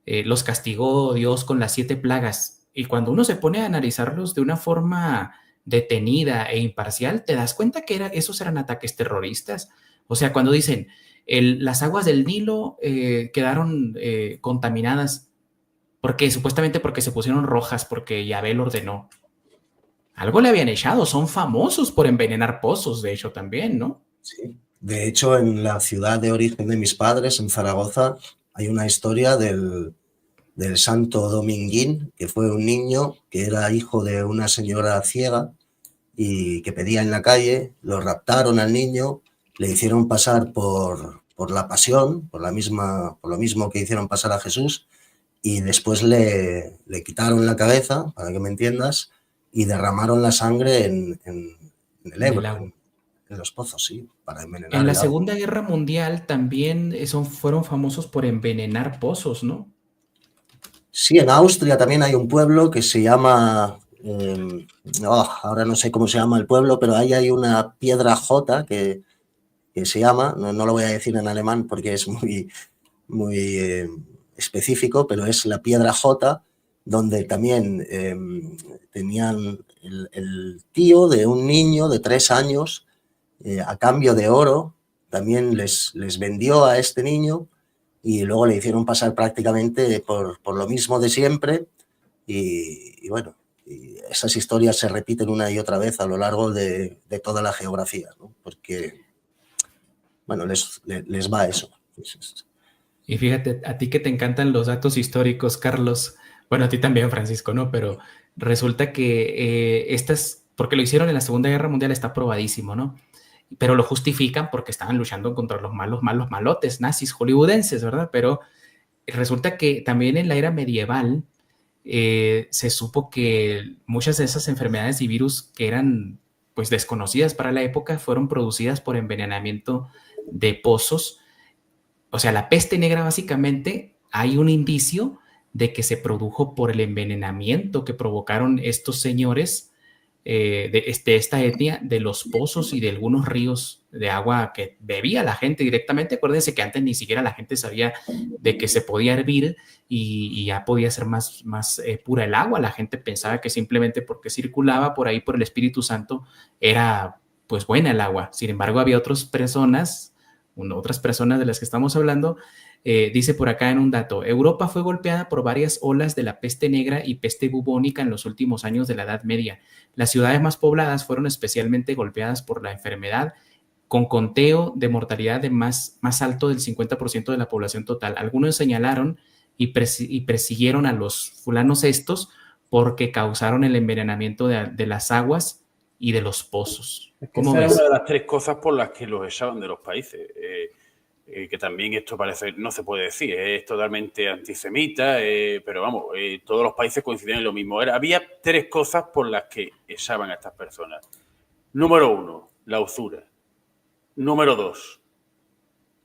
los castigó Dios con las 7 plagas, y cuando uno se pone a analizarlos de una forma detenida e imparcial, te das cuenta que esos eran ataques terroristas. O sea, cuando dicen las aguas del Nilo quedaron contaminadas supuestamente porque se pusieron rojas, porque Yahvé lo ordenó. Algo le habían echado, son famosos por envenenar pozos, de hecho, también, ¿no? Sí. De hecho, en la ciudad de origen de mis padres, en Zaragoza, hay una historia del santo Dominguín, que fue un niño que era hijo de una señora ciega y que pedía en la calle, lo raptaron al niño, le hicieron pasar por la pasión, por lo mismo que hicieron pasar a Jesús, y después le quitaron la cabeza, para que me entiendas, y derramaron la sangre en el Ebro. En los pozos, sí, para envenenar. En la Segunda Guerra Mundial también fueron famosos por envenenar pozos, ¿no? Sí, en Austria también hay un pueblo que se llama, ahora no sé cómo se llama el pueblo, pero ahí hay una piedra J que se llama, no lo voy a decir en alemán porque es muy, específico, pero es la piedra J, donde también tenían el tío de un niño de 3 años, a cambio de oro, también les vendió a este niño y luego le hicieron pasar prácticamente por lo mismo de siempre y bueno, y esas historias se repiten una y otra vez a lo largo de toda la geografía, ¿no? Porque, bueno, les va eso. Y fíjate, a ti que te encantan los datos históricos, Carlos, bueno, a ti también, Francisco, ¿no? Pero resulta que porque lo hicieron en la Segunda Guerra Mundial, está probadísimo, ¿no? Pero lo justifican porque estaban luchando contra los malos malotes nazis hollywoodenses, ¿verdad? Pero resulta que también en la era medieval se supo que muchas de esas enfermedades y virus que eran pues desconocidas para la época fueron producidas por envenenamiento de pozos. O sea, la peste negra básicamente hay un indicio de que se produjo por el envenenamiento que provocaron estos señores de esta etnia de los pozos y de algunos ríos de agua que bebía la gente directamente. Acuérdense que antes ni siquiera la gente sabía de que se podía hervir y ya podía ser más pura el agua. La gente pensaba que simplemente porque circulaba por ahí por el Espíritu Santo era pues buena el agua. Sin embargo, había otras personas de las que estamos hablando. Dice por acá en un dato, Europa fue golpeada por varias olas de la peste negra y peste bubónica en los últimos años de la Edad Media. Las ciudades más pobladas fueron especialmente golpeadas por la enfermedad, con conteo de mortalidad de más alto del 50% de la población total. Algunos señalaron y persiguieron a los fulanos estos porque causaron el envenenamiento de las aguas y de los pozos. Es que esa es una de las 3 cosas por las que los echaban de los países. Que también esto parece, no se puede decir, es totalmente antisemita, pero vamos, todos los países coincidían en lo mismo. Había 3 cosas por las que echaban a estas personas. Número 1, la usura. Número 2,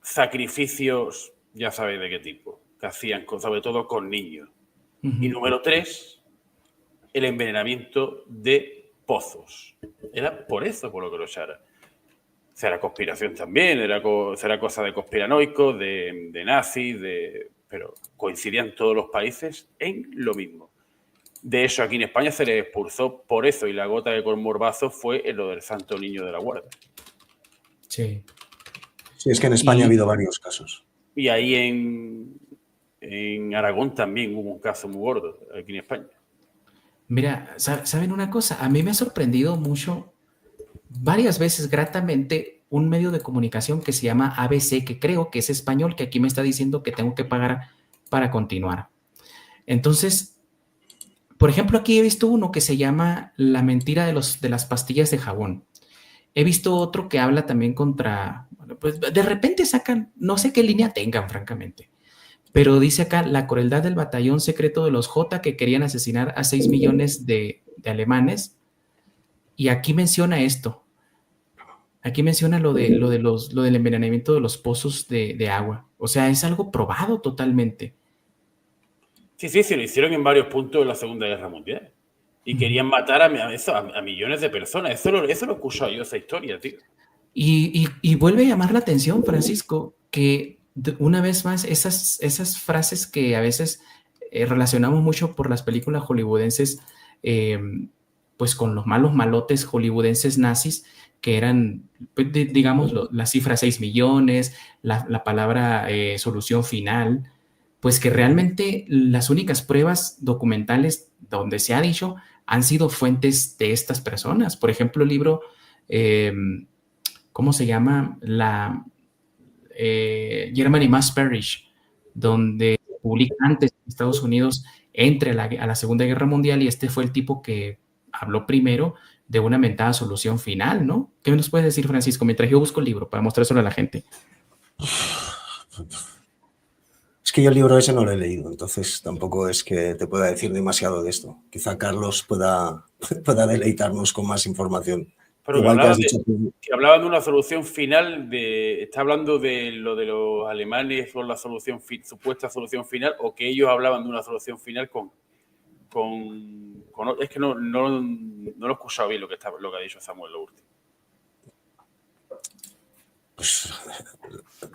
sacrificios, ya sabéis de qué tipo, que hacían sobre todo con niños. Y número 3, el envenenamiento de pozos. Era por eso por lo que lo echaran. Será conspiración también, será cosa de conspiranoicos, de nazis, pero coincidían todos los países en lo mismo. De hecho, aquí en España se les expulsó por eso y la gota de morbazo fue en lo del Santo Niño de la Guarda. Sí. Sí, es que en España ha habido varios casos. Y ahí en Aragón también hubo un caso muy gordo, aquí en España. Mira, ¿saben una cosa? A mí me ha sorprendido mucho, varias veces gratamente, un medio de comunicación que se llama ABC, que creo que es español, que aquí me está diciendo que tengo que pagar para continuar. Entonces, por ejemplo, aquí he visto uno que se llama La mentira de las pastillas de jabón. He visto otro que habla también contra, pues de repente sacan, no sé qué línea tengan, francamente, pero dice acá la crueldad del batallón secreto de los J que querían asesinar a 6 millones de alemanes. Y aquí menciona esto. Aquí menciona lo del envenenamiento de los pozos de agua. O sea, es algo probado totalmente. Sí, lo hicieron en varios puntos de la Segunda Guerra Mundial. Y querían matar a millones de personas. Eso lo he escuchado yo, esa historia, tío. Y vuelve a llamar la atención, Francisco, que una vez más esas frases que a veces relacionamos mucho por las películas hollywoodenses, pues con los malos malotes hollywoodenses nazis, que eran, pues, digamos, la cifra 6 millones, la palabra solución final, pues que realmente las únicas pruebas documentales donde se ha dicho han sido fuentes de estas personas. Por ejemplo, el libro, ¿cómo se llama? Germany Must Perish, donde publica antes en Estados Unidos entre a la Segunda Guerra Mundial, y este fue el tipo que habló primero de una mentada solución final, ¿no? ¿Qué nos puedes decir, Francisco? Mientras yo busco el libro para mostrárselo a la gente. Es que yo el libro ese no lo he leído, entonces tampoco es que te pueda decir demasiado de esto. Quizá Carlos pueda deleitarnos con más información. Pero que hablaban de una solución final, ¿está hablando de lo de los alemanes con la supuesta solución final, o que ellos hablaban de una solución final con es que no lo he escuchado bien lo que ha dicho Samuel lo último.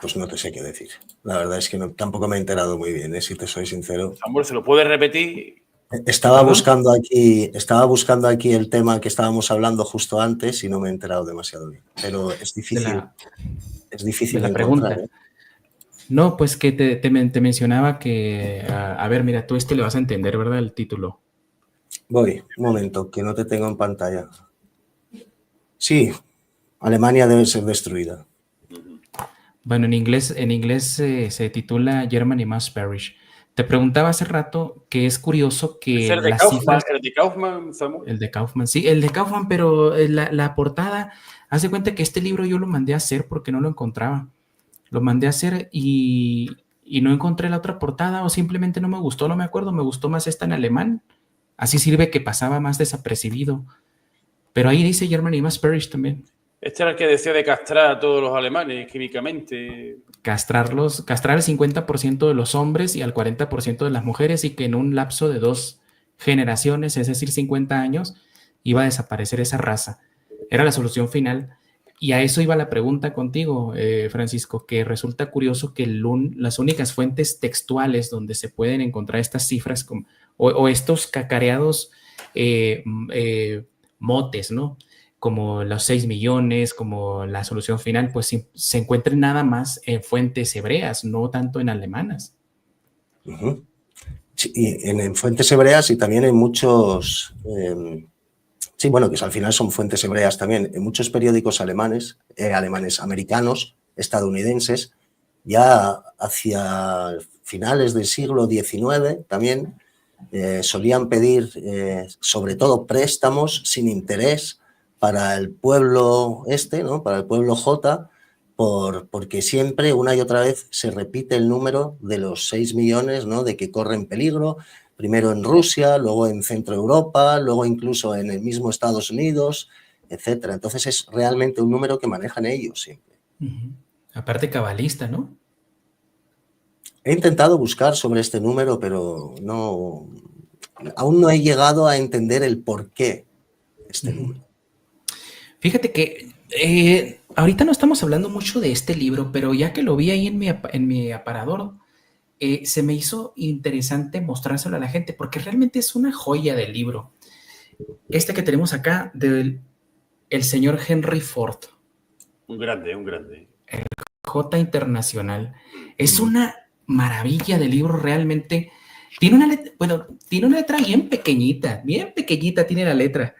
Pues no te sé qué decir. La verdad es que tampoco me he enterado muy bien, si te soy sincero. Samuel, ¿se lo puedes repetir? Estaba buscando aquí el tema que estábamos hablando justo antes y no me he enterado demasiado bien. Pero es difícil de la encontrar. pregunta. No, pues que te mencionaba que, a ver, mira, tú le vas a entender, ¿verdad? El título. Voy, un momento, que no te tengo en pantalla. Sí, Alemania debe ser destruida. Bueno, en inglés se titula Germany Must Perish. Te preguntaba hace rato que es curioso que ¿Es el de las Kaufman, cifras... el de Kaufman, Samuel? El de Kaufman, sí, el de Kaufman, pero la portada, haz de cuenta que este libro yo lo mandé a hacer porque no lo encontraba. Lo mandé a hacer y no encontré la otra portada o simplemente no me gustó, no me acuerdo, me gustó más esta en alemán. Así sirve que pasaba más desapercibido. Pero ahí dice Germany Must Perish también. Este era el que decía de castrar a todos los alemanes químicamente. Castrar al 50% de los hombres y al 40% de las mujeres y que en un lapso de 2 generaciones, es decir, 50 años, iba a desaparecer esa raza. Era la solución final. Y a eso iba la pregunta contigo, Francisco, que resulta curioso que las únicas fuentes textuales donde se pueden encontrar estas cifras o estos cacareados motes, ¿no? Como los 6 millones, como la solución final, pues se encuentren nada más en fuentes hebreas, no tanto en alemanas. Sí, y en fuentes hebreas y también en muchos... sí, bueno, que al final son fuentes hebreas también. En muchos periódicos americanos, estadounidenses, ya hacia finales del siglo XIX también solían pedir, sobre todo, préstamos sin interés para el pueblo ¿no? Para el pueblo J, porque siempre, una y otra vez, se repite el número de los 6 millones, ¿no? De que corren peligro, primero en Rusia, luego en Centro Europa, luego incluso en el mismo Estados Unidos, etcétera. Entonces es realmente un número que manejan ellos siempre. Aparte cabalista, ¿no? He intentado buscar sobre este número, pero aún no he llegado a entender el porqué de este número. Fíjate que ahorita no estamos hablando mucho de este libro, pero ya que lo vi ahí en mi aparador, se me hizo interesante mostrárselo a la gente, porque realmente es una joya del libro. Este que tenemos acá, del el señor Henry Ford. Un grande. El J Internacional. Es una maravilla de libro, realmente. Tiene una letra bien pequeñita tiene la letra,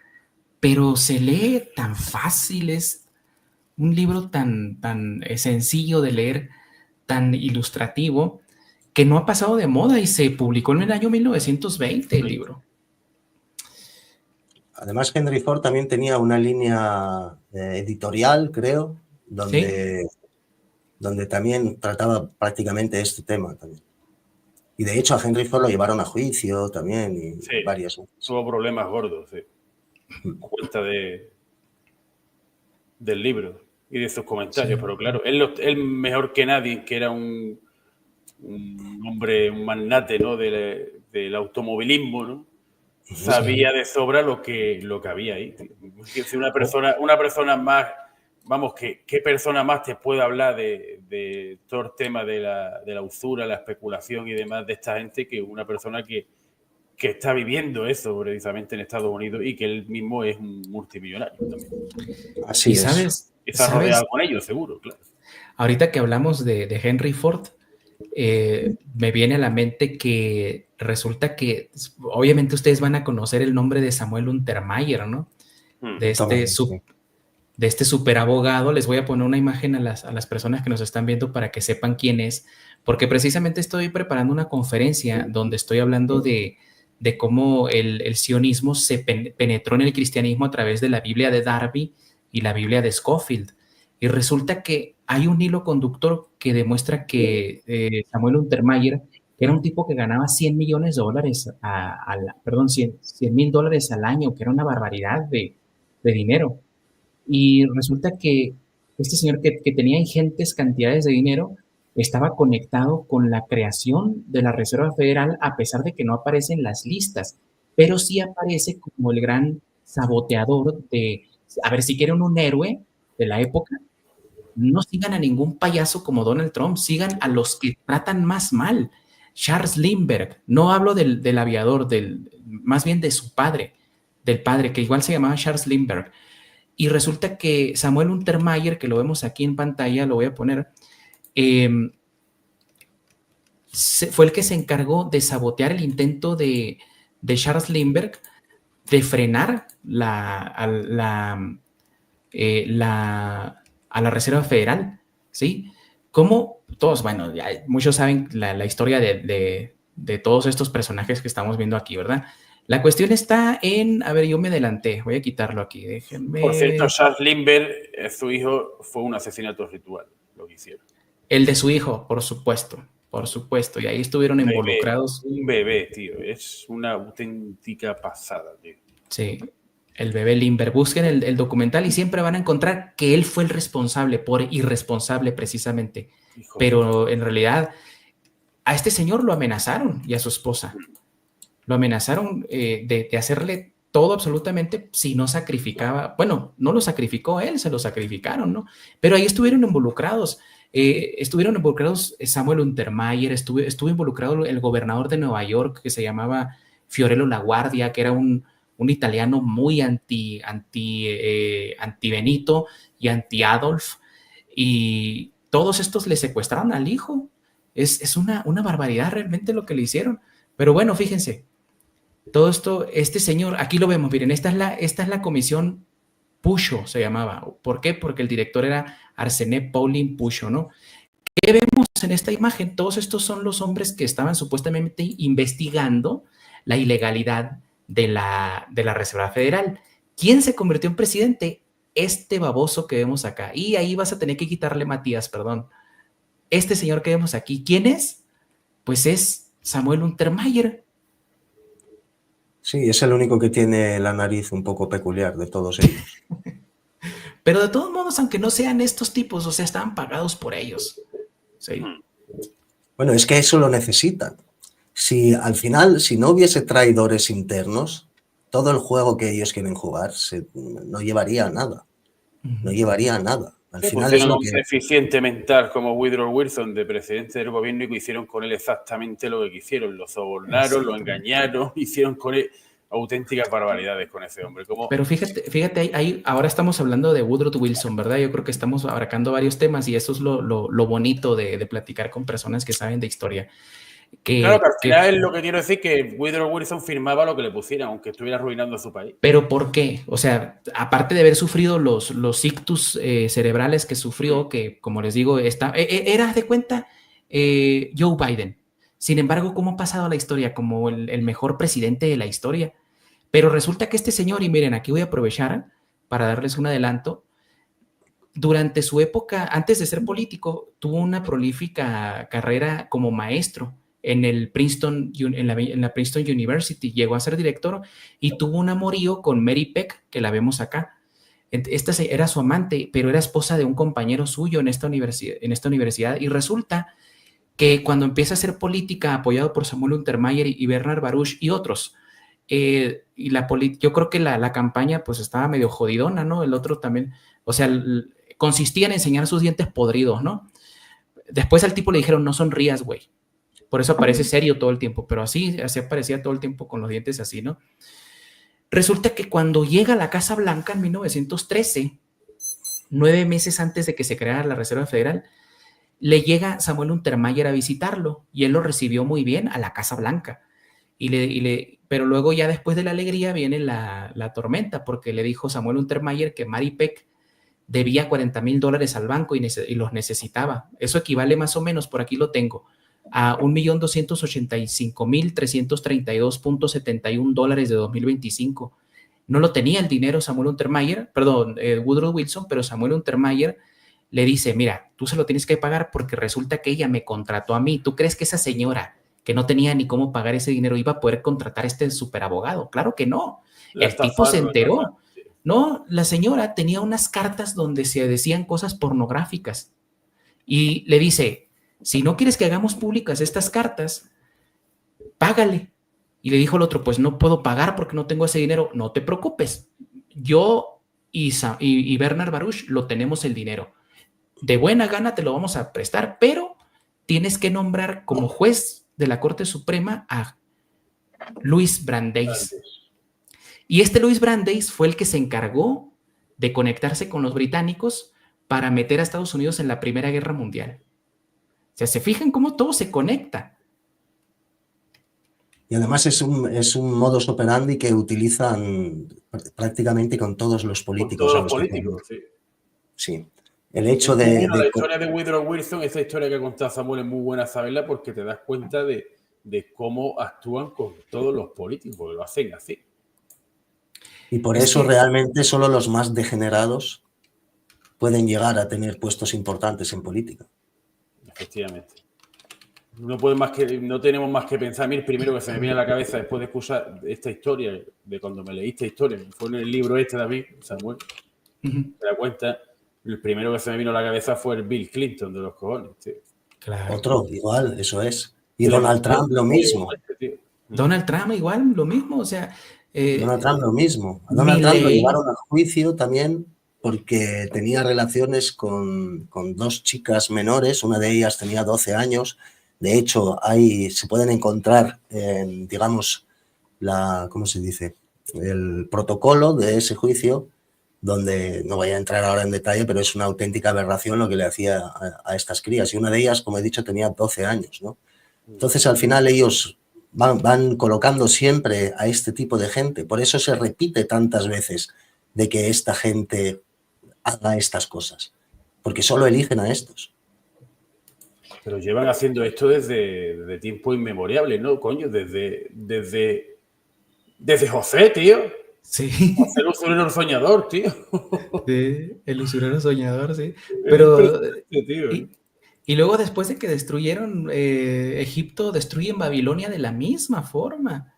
pero se lee tan fácil, es un libro tan sencillo de leer, tan ilustrativo, que no ha pasado de moda y se publicó en el año 1920 el libro. Además, Henry Ford también tenía una línea editorial, creo, donde también trataba prácticamente este tema también. Y de hecho a Henry Ford lo llevaron a juicio también y varias veces. Tuvo problemas gordos, sí. Cuenta del libro y de sus comentarios, pero claro, él mejor que nadie, que era un hombre, un magnate, ¿no? del automovilismo, ¿no? Sabía de sobra lo que había ahí. Si una persona más, vamos, ¿qué persona más te puede hablar de todo el tema de la usura, la especulación y demás de esta gente que una persona que está viviendo eso precisamente en Estados Unidos y que él mismo es un multimillonario también? Así es. ¿Sabes? Está rodeado con ellos, seguro, claro. Ahorita que hablamos de Henry Ford, me viene a la mente que resulta que obviamente ustedes van a conocer el nombre de Samuel Untermaier, ¿no? De este super abogado. Les voy a poner una imagen a las personas que nos están viendo para que sepan quién es, porque precisamente estoy preparando una conferencia donde estoy hablando de cómo el sionismo se penetró en el cristianismo a través de la Biblia de Darby y la Biblia de Scofield. Y resulta que hay un hilo conductor que demuestra que Samuel Untermaier era un tipo que ganaba $100 millones perdón, $100,000 al año, que era una barbaridad de dinero. Y resulta que este señor que tenía ingentes cantidades de dinero estaba conectado con la creación de la Reserva Federal, a pesar de que no aparece en las listas, pero sí aparece como el gran saboteador a ver, si quieren un héroe de la época, no sigan a ningún payaso como Donald Trump, sigan a los que tratan más mal. Charles Lindbergh, no hablo del aviador, más bien de su padre, del padre, que igual se llamaba Charles Lindbergh. Y resulta que Samuel Untermaier, que lo vemos aquí en pantalla, lo voy a poner, fue el que se encargó de sabotear el intento de Charles Lindbergh de frenar a la Reserva Federal, ¿sí? Como todos, bueno, muchos saben la historia de todos estos personajes que estamos viendo aquí, ¿verdad? La cuestión está en, a ver, yo me adelanté, voy a quitarlo aquí, déjenme. Por cierto, Charles Lindbergh, su hijo, fue un asesinato ritual, lo que hicieron. El de su hijo, por supuesto, y ahí estuvieron involucrados. Un bebé, tío, es una auténtica pasada, tío. Sí, el bebé Lindbergh. Busquen el documental y siempre van a encontrar que él fue el responsable, por irresponsable precisamente. Hijo, pero en realidad a este señor lo amenazaron y a su esposa. Lo amenazaron de hacerle todo absolutamente si no sacrificaba. Bueno, no lo sacrificó él, se lo sacrificaron, ¿no? Pero ahí estuvieron involucrados. Samuel Untermaier, estuvo involucrado el gobernador de Nueva York que se llamaba Fiorello LaGuardia, que era un italiano muy anti Benito y anti Adolf, y todos estos le secuestraron al hijo. Es una barbaridad realmente lo que le hicieron. Pero bueno, fíjense, todo esto, este señor, aquí lo vemos, miren, esta es la comisión Pucho, se llamaba. ¿Por qué? Porque el director era Arsène Paulin Pucho, ¿no? ¿Qué vemos en esta imagen? Todos estos son los hombres que estaban supuestamente investigando la ilegalidad de la Reserva Federal. ¿Quién se convirtió en presidente? Este baboso que vemos acá. Y ahí vas a tener que quitarle Matías, perdón. Este señor que vemos aquí, ¿quién es? Pues es Samuel Untermaier. Sí, es el único que tiene la nariz un poco peculiar de todos ellos. Pero de todos modos, aunque no sean estos tipos, o sea, estaban pagados por ellos. Sí. Bueno, es que eso lo necesitan. Si al final, si no hubiese traidores internos, todo el juego que ellos quieren jugar no llevaría a nada. No llevaría a nada. Al final es lo un deficiente mental como Woodrow Wilson, de presidente del gobierno, y que hicieron con él exactamente lo que quisieron. Lo sobornaron, lo engañaron, hicieron con él auténticas barbaridades con ese hombre. Pero fíjate ahí, ahora estamos hablando de Woodrow Wilson, ¿verdad? Yo creo que estamos abarcando varios temas y eso es lo bonito de platicar con personas que saben de historia. Claro, que al final es lo que quiero decir, que Woodrow Wilson firmaba lo que le pusieran, aunque estuviera arruinando a su país. ¿Pero por qué? O sea, aparte de haber sufrido los ictus cerebrales que sufrió, que como les digo, era de cuenta Joe Biden. Sin embargo, ¿cómo ha pasado la historia? Como el mejor presidente de la historia. Pero resulta que este señor, y miren, aquí voy a aprovechar para darles un adelanto, durante su época, antes de ser político, tuvo una prolífica carrera como maestro en la Princeton University. Llegó a ser director y tuvo un amorío con Mary Peck, que la vemos acá. Esta era su amante, pero era esposa de un compañero suyo en esta universidad. Y resulta que cuando empieza a hacer política, apoyado por Samuel Untermaier y Bernard Baruch y otros, yo creo que la campaña pues estaba medio jodidona, ¿no? El otro también, o sea, consistía en enseñar sus dientes podridos, ¿no? Después al tipo le dijeron, no sonrías, güey. Por eso aparece serio todo el tiempo, pero así aparecía todo el tiempo con los dientes así, ¿no? Resulta que cuando llega a la Casa Blanca en 1913, 9 meses antes de que se creara la Reserva Federal, le llega Samuel Untermaier a visitarlo y él lo recibió muy bien a la Casa Blanca. Pero luego ya después de la alegría viene la tormenta, porque le dijo Samuel Untermaier que Mary Peck debía $40,000 al banco y los necesitaba. Eso equivale más o menos, por aquí lo tengo, a $1,285,332.71 de 2025. No lo tenía el dinero Woodrow Wilson, pero Samuel Untermaier le dice, mira, tú se lo tienes que pagar porque resulta que ella me contrató a mí. ¿Tú crees que esa señora que no tenía ni cómo pagar ese dinero iba a poder contratar a este superabogado? Claro que no. El tipo se enteró. No, la señora tenía unas cartas donde se decían cosas pornográficas y le dice, si no quieres que hagamos públicas estas cartas, págale. Y le dijo el otro, pues no puedo pagar porque no tengo ese dinero. No te preocupes, yo y Bernard Baruch lo tenemos el dinero. de buena gana te lo vamos a prestar, pero tienes que nombrar como juez de la Corte Suprema a Luis Brandeis. Y este Luis Brandeis fue el que se encargó de conectarse con los británicos para meter a Estados Unidos en la Primera Guerra Mundial. O sea, se fijan cómo todo se conecta. Y además es un modus operandi que utilizan prácticamente con todos los políticos. Con todos los políticos, sí. Sí. El hecho de... La historia de Woodrow Wilson, esta historia que ha contado Samuel, es muy buena saberla porque te das cuenta de cómo actúan con todos los políticos, porque lo hacen así. Y por eso realmente solo los más degenerados pueden llegar a tener puestos importantes en política. Efectivamente. No tenemos más que pensar. Mira, primero que se me viene a la cabeza después de escuchar esta historia, de cuando me leí esta historia, fue en el libro este también, Samuel, te das cuenta, el primero que se me vino a la cabeza fue el Bill Clinton de los cojones, tío. Claro. Otro, igual, eso es. Y Donald Trump lo mismo. Donald Trump igual, lo mismo, o sea... Donald Trump lo mismo. A Donald Trump lo llevaron a juicio también porque tenía relaciones con 2 chicas menores, una de ellas tenía 12 años. De hecho, ahí se pueden encontrar, digamos, ¿cómo se dice? El protocolo de ese juicio, donde no voy a entrar ahora en detalle, pero es una auténtica aberración lo que le hacía a estas crías. Y una de ellas, como he dicho, tenía 12 años, ¿no? Entonces, al final, ellos van colocando siempre a este tipo de gente. Por eso se repite tantas veces de que esta gente haga estas cosas, porque solo eligen a estos. Pero llevan haciendo esto desde tiempo inmemorial, ¿no? Coño, desde José, tío. Sí. José el usurero soñador, tío. Sí, el usurero soñador, sí. Pero... Y luego después de que destruyeron Egipto, destruyen Babilonia de la misma forma.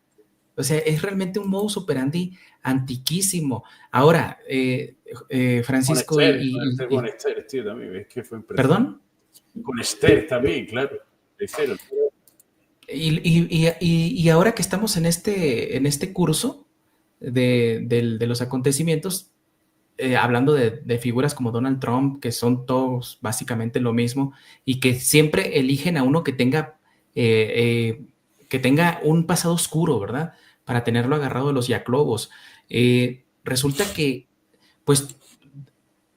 O sea, es realmente un modus operandi antiquísimo. Ahora, Francisco con Esther, tío, también. Es que fue impresionante. ¿Perdón? Con Esther también, claro. Y ahora que estamos en este curso de los acontecimientos, hablando de figuras como Donald Trump, que son todos básicamente lo mismo, y que siempre eligen a uno que tenga un pasado oscuro, ¿verdad? Para tenerlo agarrado de los yaclobos. Resulta que, pues,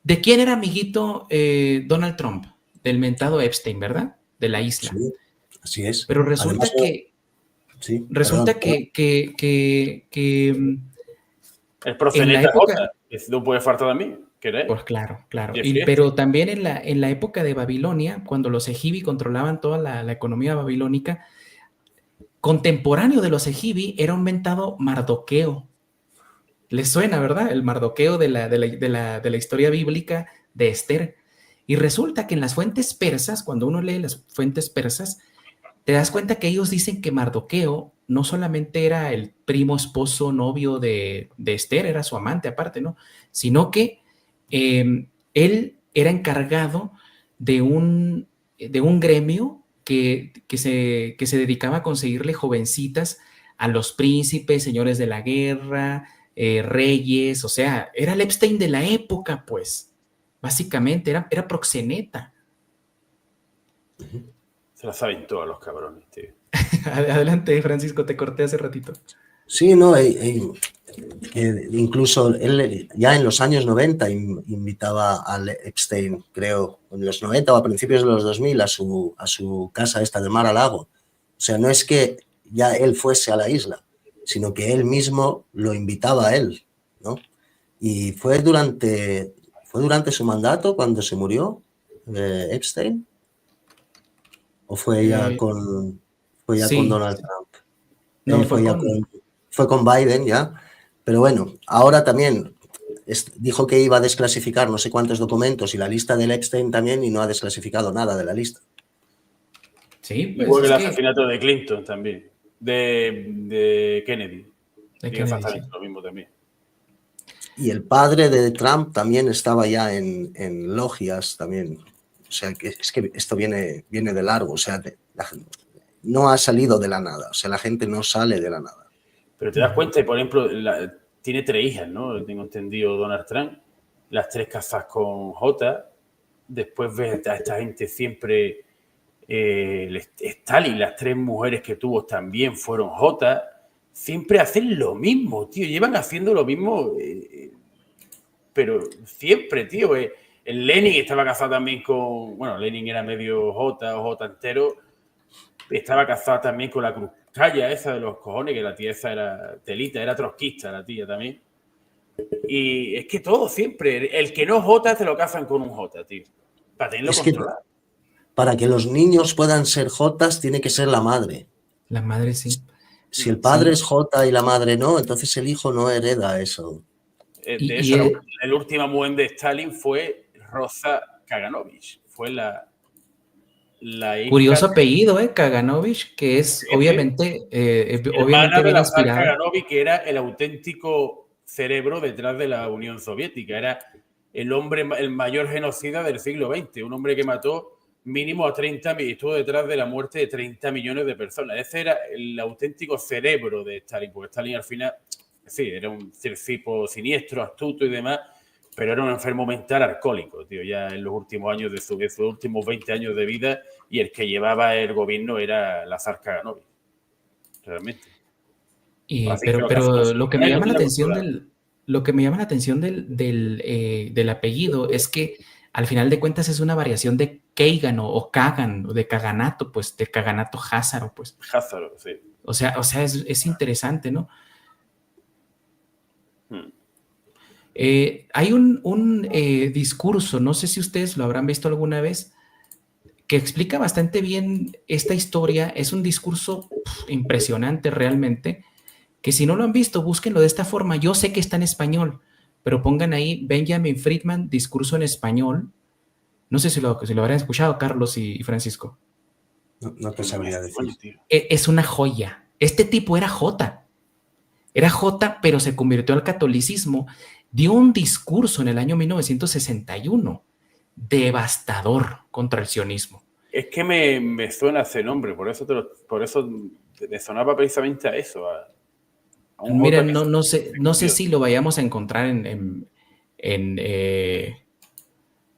¿de quién era amiguito Donald Trump? Del mentado Epstein, ¿verdad? De la isla. Sí, así es. Pero resulta que el proceneta J, no puede faltar de mí. Pues claro. Pero también en la época de Babilonia, cuando los ejibi controlaban toda la economía babilónica, contemporáneo de los ejibi era un mentado Mardoqueo. Les suena, ¿verdad? El Mardoqueo de la historia bíblica de Esther. Y resulta que en las fuentes persas, cuando uno lee las fuentes persas, te das cuenta que ellos dicen que Mardoqueo no solamente era el primo esposo novio de Esther, era su amante aparte, ¿no? Sino que él era encargado de un gremio que se dedicaba a conseguirle jovencitas a los príncipes, señores de la guerra, reyes, o sea, era el Epstein de la época, pues. Básicamente, era proxeneta. Se la saben todos los cabrones, tío. Adelante, Francisco, te corté hace ratito. Sí, no, incluso él ya en los años 90 invitaba al Epstein, creo, en los 90 o a principios de los 2000 a su casa esta de Mar-a-Lago. O sea, no es que ya él fuese a la isla, sino que él mismo lo invitaba a él, ¿no? Y fue durante su mandato cuando se murió Epstein, ¿o fue ya con Donald Trump? No, fue con Biden ya, pero bueno, ahora también dijo que iba a desclasificar no sé cuántos documentos y la lista del Epstein también, y no ha desclasificado nada de la lista. Sí, pues igual que el asesinato de Clinton también, de Kennedy. Exactamente lo mismo también. Y el padre de Trump también estaba ya en logias también. O sea, que es que esto viene de largo. O sea, no ha salido de la nada. O sea, la gente no sale de la nada. Pero te das cuenta, por ejemplo, tiene 3 hijas, ¿no? Tengo entendido Donald Trump. Las 3 casadas con J. después ves a esta gente siempre, Stalin, las 3 mujeres que tuvo también fueron jotas, siempre hacen lo mismo, tío, llevan haciendo lo mismo, pero siempre, tío. El Lenin estaba casado también con, bueno, Lenin era medio jota o jota entero, estaba casado también con la Krupskaya esa de los cojones, que la tía esa era telita, era trotskista la tía también. Y es que todo siempre, el que no jota te lo casan con un jota, tío, para tenerlo controlado. Para que los niños puedan ser jotas tiene que ser la madre. La madre sí. Si el padre es jota y la madre no, entonces el hijo no hereda eso. De hecho, el último mujer de Stalin fue Rosa Kaganovich. Fue la hija. Curioso apellido, Kaganovich, que es obviamente hermana de la zar inspirado. Kaganovich, que era el auténtico cerebro detrás de la Unión Soviética. Era el hombre, el mayor genocida del siglo XX. Un hombre que mató mínimo a 30 millones, estuvo detrás de la muerte de 30 millones de personas. Ese era el auténtico cerebro de Stalin, porque Stalin al final, sí, era un tipo siniestro, astuto y demás, pero era un enfermo mental alcohólico, tío, ya en los últimos años de sus últimos 20 años de vida, y el que llevaba el gobierno era la zar Kaganovich, realmente. Pero lo que me llama la atención del apellido es que al final de cuentas es una variación de Kagan o Kagan, o de Kaganato, pues, de Kaganato Házaro, pues. Házaro, sí. O sea es interesante, ¿no? Hay un discurso, no sé si ustedes lo habrán visto alguna vez, que explica bastante bien esta historia. Es un discurso impresionante realmente, que si no lo han visto, búsquenlo de esta forma. Yo sé que está en español, pero pongan ahí Benjamin Friedman, discurso en español. No sé si lo habrán escuchado, Carlos y Francisco. No te sabría decir. Es una joya. Este tipo era jota. Era jota, pero se convirtió al catolicismo. Dio un discurso en el año 1961 devastador contra el sionismo. Es que me suena ese nombre, por eso me sonaba precisamente a eso. Mira, no sé si lo vayamos a encontrar en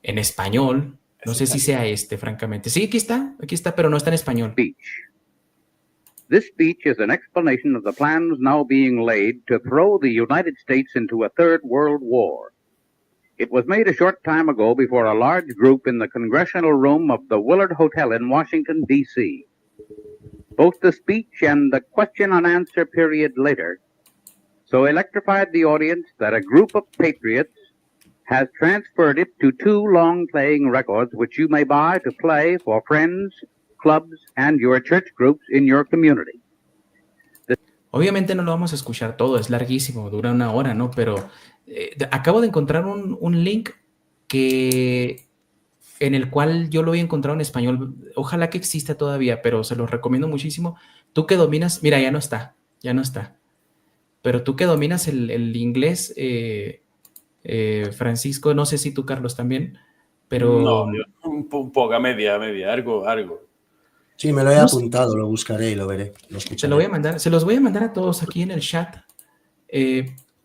español. No sé si sea francamente. Sí, aquí está, pero no está en español. This speech is an explanation of the plans now being laid to throw the United States into a third world war. It was made a short time ago before a large group in the congressional room of the Willard Hotel in Washington, D.C. Both the speech and the question and answer period later so electrified the audience that a group of patriots has transferred it to 2 long-playing records which you may buy to play for friends, clubs, and your church groups in your community. Obviamente no lo vamos a escuchar todo, es larguísimo, dura 1 hora, ¿no? Pero acabo de encontrar un link en el cual yo lo había encontrado en español. Ojalá que exista todavía, pero se los recomiendo muchísimo. Tú que dominas, mira, ya no está. Pero tú que dominas el inglés, Francisco, no sé si tú, Carlos, también, pero... No, yo, un poco, a media, algo. Sí, me lo he apuntado, lo buscaré y lo veré. Se los voy a mandar a todos aquí en el chat,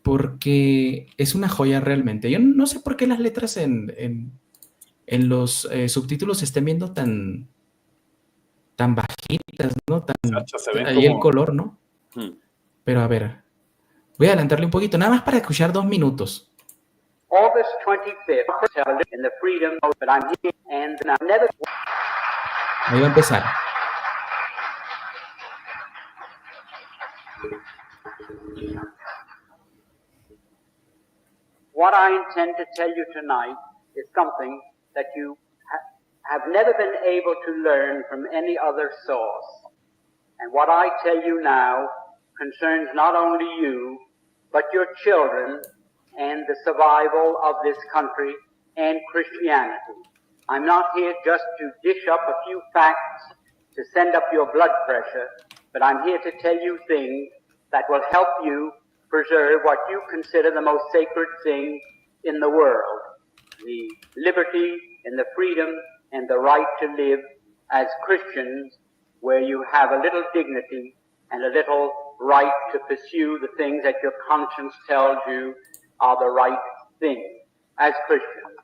porque es una joya realmente. Yo no sé por qué las letras en los subtítulos se estén viendo tan bajitas, ¿no? Ahí el color, ¿no? Pero a ver, voy a adelantarle un poquito, nada más para escuchar 2 minutos. August 25th, in the freedom that I'm here, and I've never... Ahí va a empezar. What I intend to tell you tonight is something that you have never been able to learn from any other source. And what I tell you now concerns not only you, but your children and the survival of this country and Christianity. I'm not here just to dish up a few facts to send up your blood pressure, but I'm here to tell you things that will help you preserve what you consider the most sacred thing in the world, the liberty and the freedom and the right to live as Christians, where you have a little dignity and a little right to pursue the things that your conscience tells you are the right thing as Christians.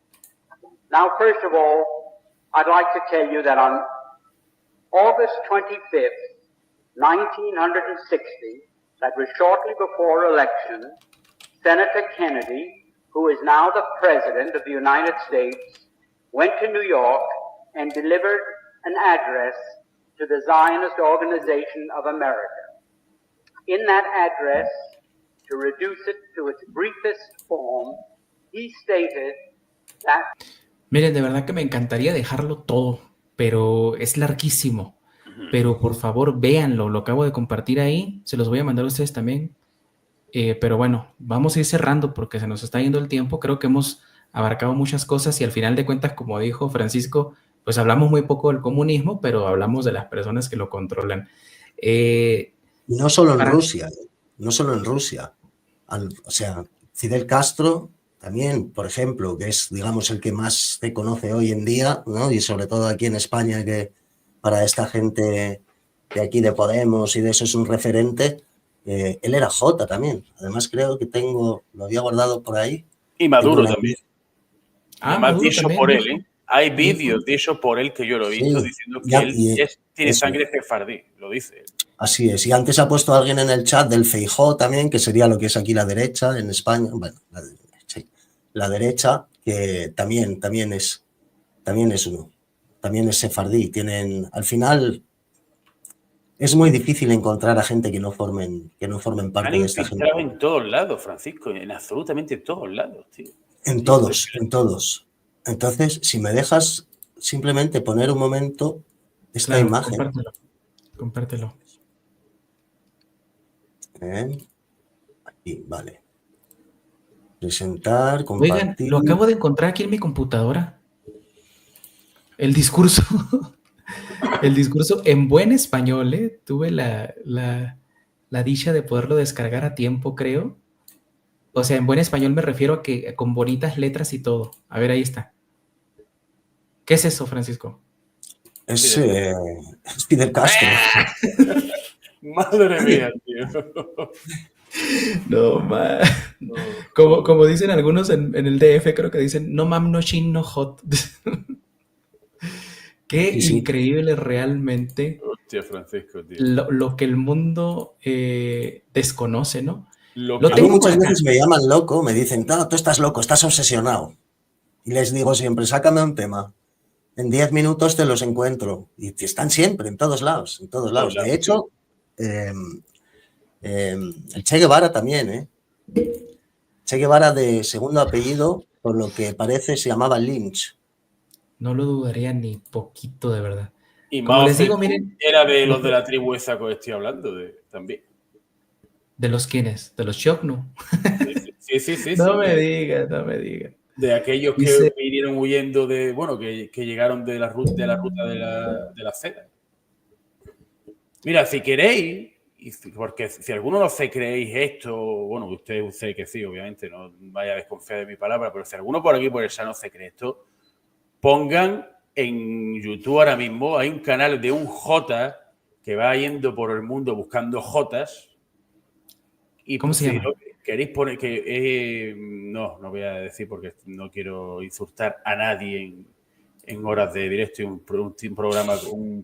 Now, first of all, I'd like to tell you that on August 25th, 1960, that was shortly before election, Senator Kennedy, who is now the President of the United States, went to New York and delivered an address to the Zionist Organization of America. In that address, to reduce it to its briefest form, he stated that... Miren, de verdad que me encantaría dejarlo todo, pero es larguísimo. Pero por favor, véanlo, lo acabo de compartir ahí, se los voy a mandar a ustedes también. Pero bueno, vamos a ir cerrando porque se nos está yendo el tiempo. Creo que hemos abarcado muchas cosas y al final de cuentas, como dijo Francisco, pues hablamos muy poco del comunismo, pero hablamos de las personas que lo controlan. No solo en Rusia, no solo en Rusia. O sea, Fidel Castro también, por ejemplo, que es, digamos, el que más se conoce hoy en día, ¿no? Y sobre todo aquí en España, que para esta gente de aquí de Podemos y de eso es un referente. Él era Jota también. Además, creo que lo había guardado por ahí. Y Maduro también. Además, Maduro dicho también, por él, ¿eh? Hay vídeos dicho por él que yo lo he visto diciendo que él tiene sangre sefardí, lo dice. Así es. Y antes ha puesto a alguien en el chat del Feijóo también, que sería lo que es aquí la derecha en España. Bueno, la derecha, que también es uno. También es sefardí. Tienen, al final, es muy difícil encontrar a gente que no formen parte de esta gente. En todos lados, Francisco, en absolutamente todos lados, tío. En todos. Entonces, si me dejas simplemente poner un momento esta imagen. Compártelo. Aquí, vale. Presentar, compartir. Oigan, lo acabo de encontrar aquí en mi computadora. El discurso. El discurso en buen español, ¿eh? Tuve la dicha de poderlo descargar a tiempo, creo. O sea, en buen español me refiero a que con bonitas letras y todo. A ver, ahí está. ¿Qué es eso, Francisco? Es Fidel Castro. Madre mía, tío. No, como dicen algunos en el DF, creo que dicen, no mam, no shin, no hot. Qué increíble realmente. Hostia, Francisco, tío. Lo que el mundo desconoce, ¿no? A mí muchas veces me llaman loco, me dicen, no, tú estás loco, estás obsesionado. Y les digo siempre, sácame un tema. En 10 minutos te los encuentro. Y están siempre, en todos lados, en todos lados. De hecho, el Che Guevara también, ¿eh? Che Guevara de segundo apellido, por lo que parece se llamaba Lynch. No lo dudaría ni poquito, de verdad. Y como Mao les digo, miren, era de los de la tribu esa que estoy hablando también. ¿De los quiénes? ¿De los Chocnu? Sí. No me digas. De aquellos que vinieron huyendo de, bueno, que llegaron de la ruta de la seda. Mira, si queréis, porque si alguno no se creéis esto, bueno, usted que sí, obviamente, no vaya a desconfiar de mi palabra, pero si alguno por aquí por el no se cree esto, pongan en YouTube ahora mismo, hay un canal de un Jota que va yendo por el mundo buscando Jotas. Y ¿cómo se llama? Queréis poner que no voy a decir porque no quiero insultar a nadie en horas de directo y un programa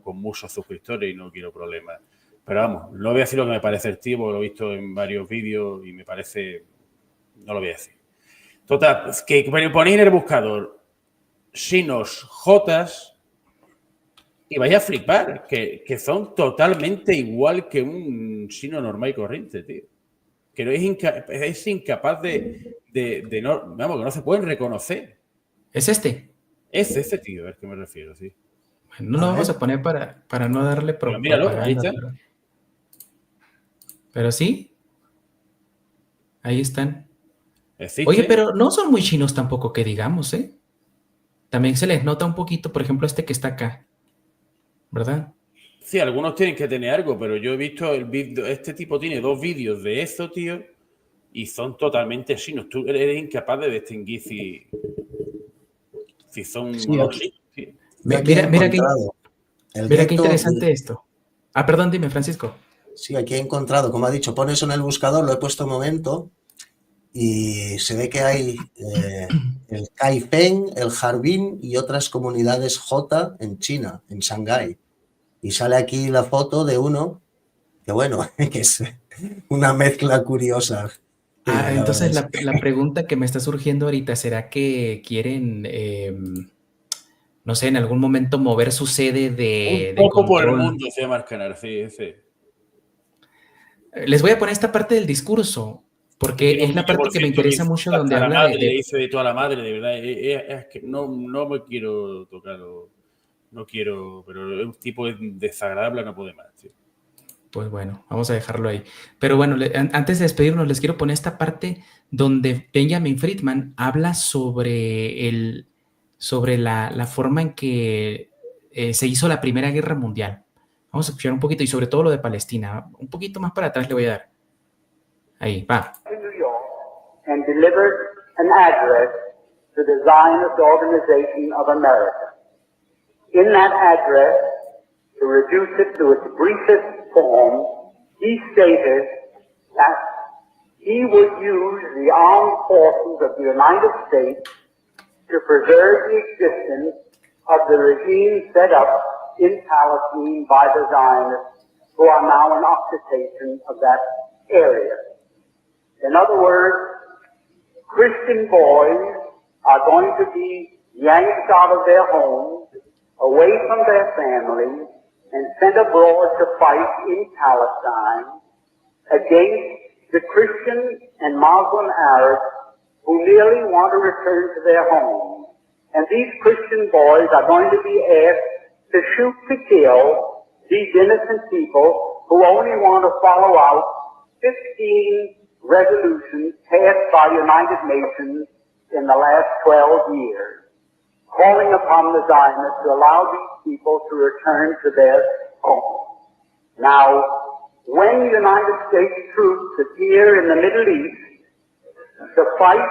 con muchos suscriptores y no quiero problemas. Pero vamos, no voy a decir lo que me parece el tío, porque lo he visto en varios vídeos y me parece... No lo voy a decir. Total, que ponéis en el buscador chinos Jotas y vais a flipar, que son totalmente igual que un chino normal y corriente, tío. Que no es incapaz de no, vamos, que no se pueden reconocer. ¿Es este? Es ese tío, al que me refiero, sí. Bueno, no lo vamos a poner para no darle propaganda. Ahí está. Pero sí, ahí están. ¿Existe? Oye, pero no son muy chinos tampoco que digamos, ¿eh? También se les nota un poquito, por ejemplo, este que está acá, ¿verdad? Sí, algunos tienen que tener algo, pero yo he visto el vídeo, este tipo tiene 2 vídeos de eso, tío, y son totalmente chinos. Tú eres incapaz de distinguir si son chinos. Mira qué interesante esto. Ah, perdón, dime, Francisco. Sí, aquí he encontrado, como ha dicho, pon eso en el buscador, lo he puesto un momento. y se ve que hay el Kaifeng, el Harbin y otras comunidades J en China, en Shanghái. Y sale aquí la foto de uno que, bueno, que es una mezcla curiosa. La verdad Entonces es que... la pregunta que me está surgiendo ahorita, ¿será que quieren, no sé, en algún momento mover su sede Un de poco por el control? mundo, decía Marcanar, sí, sí. Les voy a poner esta parte del discurso, Que tiene porque un es la parte que me 20% que interesa dice mucho donde hasta la habla madre, de dice de toda la madre, de verdad. Es que no me quiero tocarlo, no quiero, pero es un tipo desagradable, no puede más, tío. pues bueno, vamos a dejarlo ahí. Pero bueno, antes de despedirnos, les quiero poner esta parte donde Benjamin Friedman habla sobre la forma en que se hizo la Primera Guerra Mundial. Vamos a escuchar un poquito y sobre todo lo de Palestina. Un poquito más para atrás le voy a dar. Ahí, va. New York and delivered an address to the Zionist Organization of America. In that address, to reduce it to its briefest form, he stated that he would use the armed forces of the United States to preserve the existence of the regime set up in Palestine by the Zionists, who are now in occupation of that area. In other words, Christian boys are going to be yanked out of their homes, away from their families, and sent abroad to fight in Palestine against the Christian and Muslim Arabs who merely want to return to their homes. And these Christian boys are going to be asked to shoot to kill these innocent people who only want to follow out 15 resolutions passed by United Nations in the last 12 years, calling upon the Zionists to allow these people to return to their homes. Now, when United States troops appear in the Middle East to fight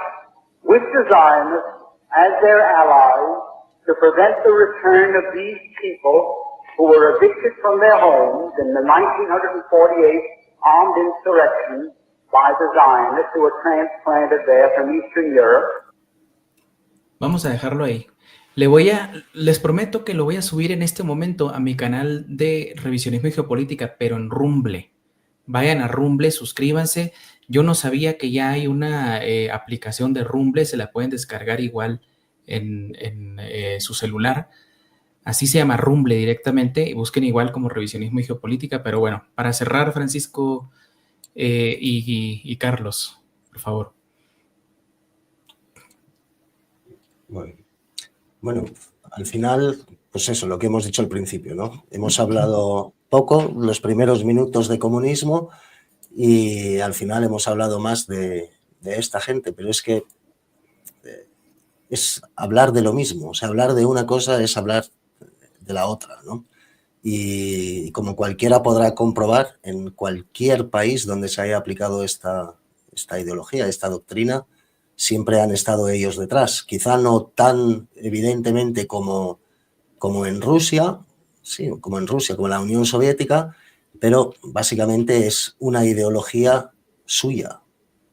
with the Zionists as their allies to prevent the return of these people who were evicted from their homes in the 1948 armed insurrection by the Zionists who were transplanted there from Eastern Europe. Vamos a dejarlo ahí. Les prometo que lo voy a subir en este momento a mi canal de revisionismo y geopolítica, pero en Rumble. Vayan a Rumble, suscríbanse. Yo no sabía que ya hay una aplicación de Rumble, se la pueden descargar igual en su celular. Así se llama Rumble directamente, y busquen igual como revisionismo y geopolítica. Pero bueno, para cerrar, Francisco y Carlos, por favor. Bueno, al final, pues eso, lo que hemos dicho al principio, ¿no? Hemos hablado poco, los primeros minutos de comunismo, y al final hemos hablado más de esta gente, pero es que es hablar de lo mismo, o sea, hablar de una cosa es hablar de la otra, ¿no? Y como cualquiera podrá comprobar, en cualquier país donde se haya aplicado esta ideología, esta doctrina, siempre han estado ellos detrás. Quizá no tan evidentemente como en Rusia, sí, como en Rusia, como en la Unión Soviética, pero básicamente es una ideología suya,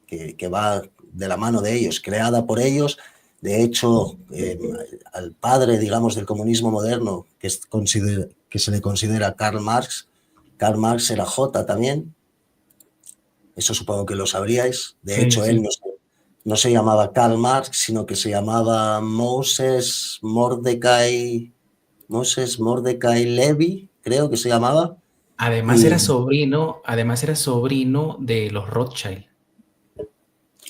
que va de la mano de ellos, creada por ellos. De hecho, al padre, digamos, del comunismo moderno, que se le considera Karl Marx era J también. Eso supongo que lo sabríais. De hecho, sí. Él no se llamaba Karl Marx, sino que se llamaba Moses Mordecai Levy, creo que se llamaba. Además era sobrino de los Rothschild.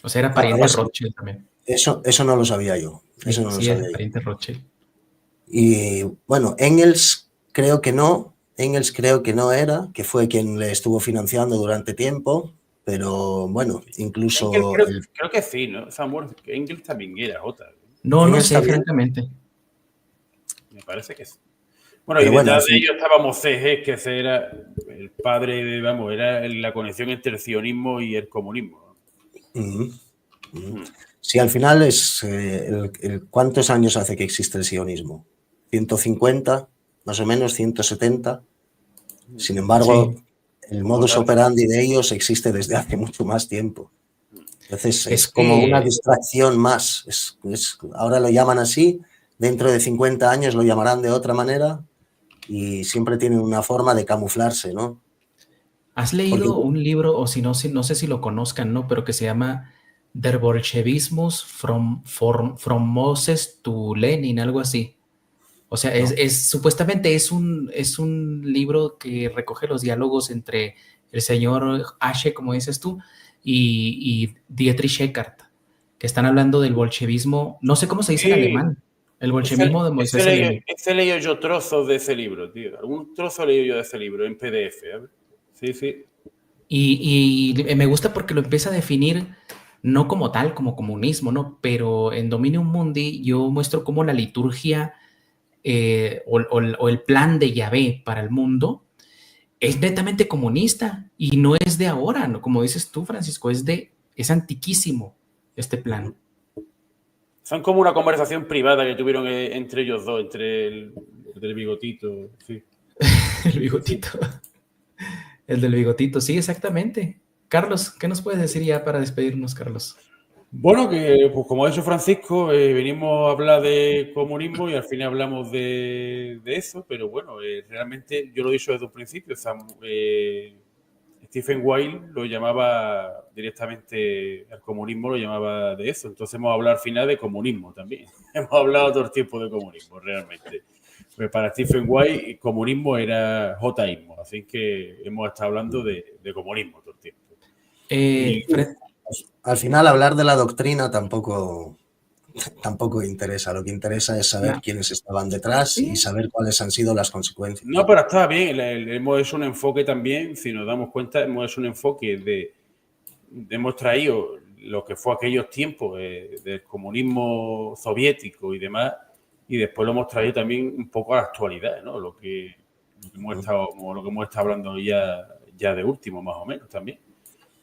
O sea, era pariente de Rothschild también. Eso no lo sabía yo. Eso no lo sabía yo. Pariente Rothschild. Y bueno, Engels creo que no era, que fue quien le estuvo financiando durante tiempo, pero bueno, incluso... Creo que sí, ¿no? Samuel, Engels también era J. No sé, francamente. Me parece que sí. Bueno, pero y detrás de ellos estábamos CG, que ese era el padre, vamos, era la conexión entre el sionismo y el comunismo. Sí, al final es... ¿cuántos años hace que existe el sionismo? 150, más o menos, 170. Sin embargo, sí, el modus operandi de ellos existe desde hace mucho más tiempo. Entonces Es es como una que distracción más. Ahora lo llaman así, dentro de 50 años lo llamarán de otra manera y siempre tienen una forma de camuflarse, ¿no? has Porque leído un libro, o si no sé si lo conozcan, ¿no? Pero que se llama Der Bolschewismus from Moses to Lenin, algo así. O sea, no, supuestamente es un libro que recoge los diálogos entre el señor Ashe, como dices tú, y Dietrich Eckart, que están hablando del bolchevismo, no sé cómo se dice en Sí, alemán, el bolchevismo de Moisés a Lenin. ese he leído yo trozos de ese libro, tío. Algún trozo he leído yo de ese libro en PDF. ¿Eh? Sí, sí. Y me gusta porque lo empieza a definir no como tal, como comunismo, ¿no? Pero en Dominium Mundi yo muestro cómo la liturgia o el plan de Yahvé para el mundo es netamente comunista y no es de ahora, ¿no? Como dices tú, Francisco, es antiquísimo este plan. Son como una conversación privada que tuvieron entre ellos dos, entre el del bigotito. Sí. El bigotito. El del bigotito, sí, exactamente. Carlos, ¿qué nos puedes decir ya para despedirnos, Carlos? Bueno, que pues como ha dicho Francisco, venimos a hablar de comunismo y al fin hablamos de eso, pero bueno, realmente yo lo he dicho desde un principio, Stephen Weil lo llamaba directamente al comunismo, lo llamaba de eso, entonces hemos hablado al final de comunismo también, hemos hablado todo el tiempo de comunismo realmente. Pues para Stephen Weil comunismo era jotaísmo, así que hemos estado hablando de comunismo todo el tiempo. Al final hablar de la doctrina tampoco interesa. Lo que interesa es saber quiénes estaban detrás y saber cuáles han sido las consecuencias. No, pero está bien. Hemos hecho un enfoque también, si nos damos cuenta, hemos hecho un enfoque hemos traído lo que fue aquellos tiempos del comunismo soviético y demás, y después lo hemos traído también un poco a la actualidad, ¿no? Lo que hemos estado hablando ya de último, más o menos, también.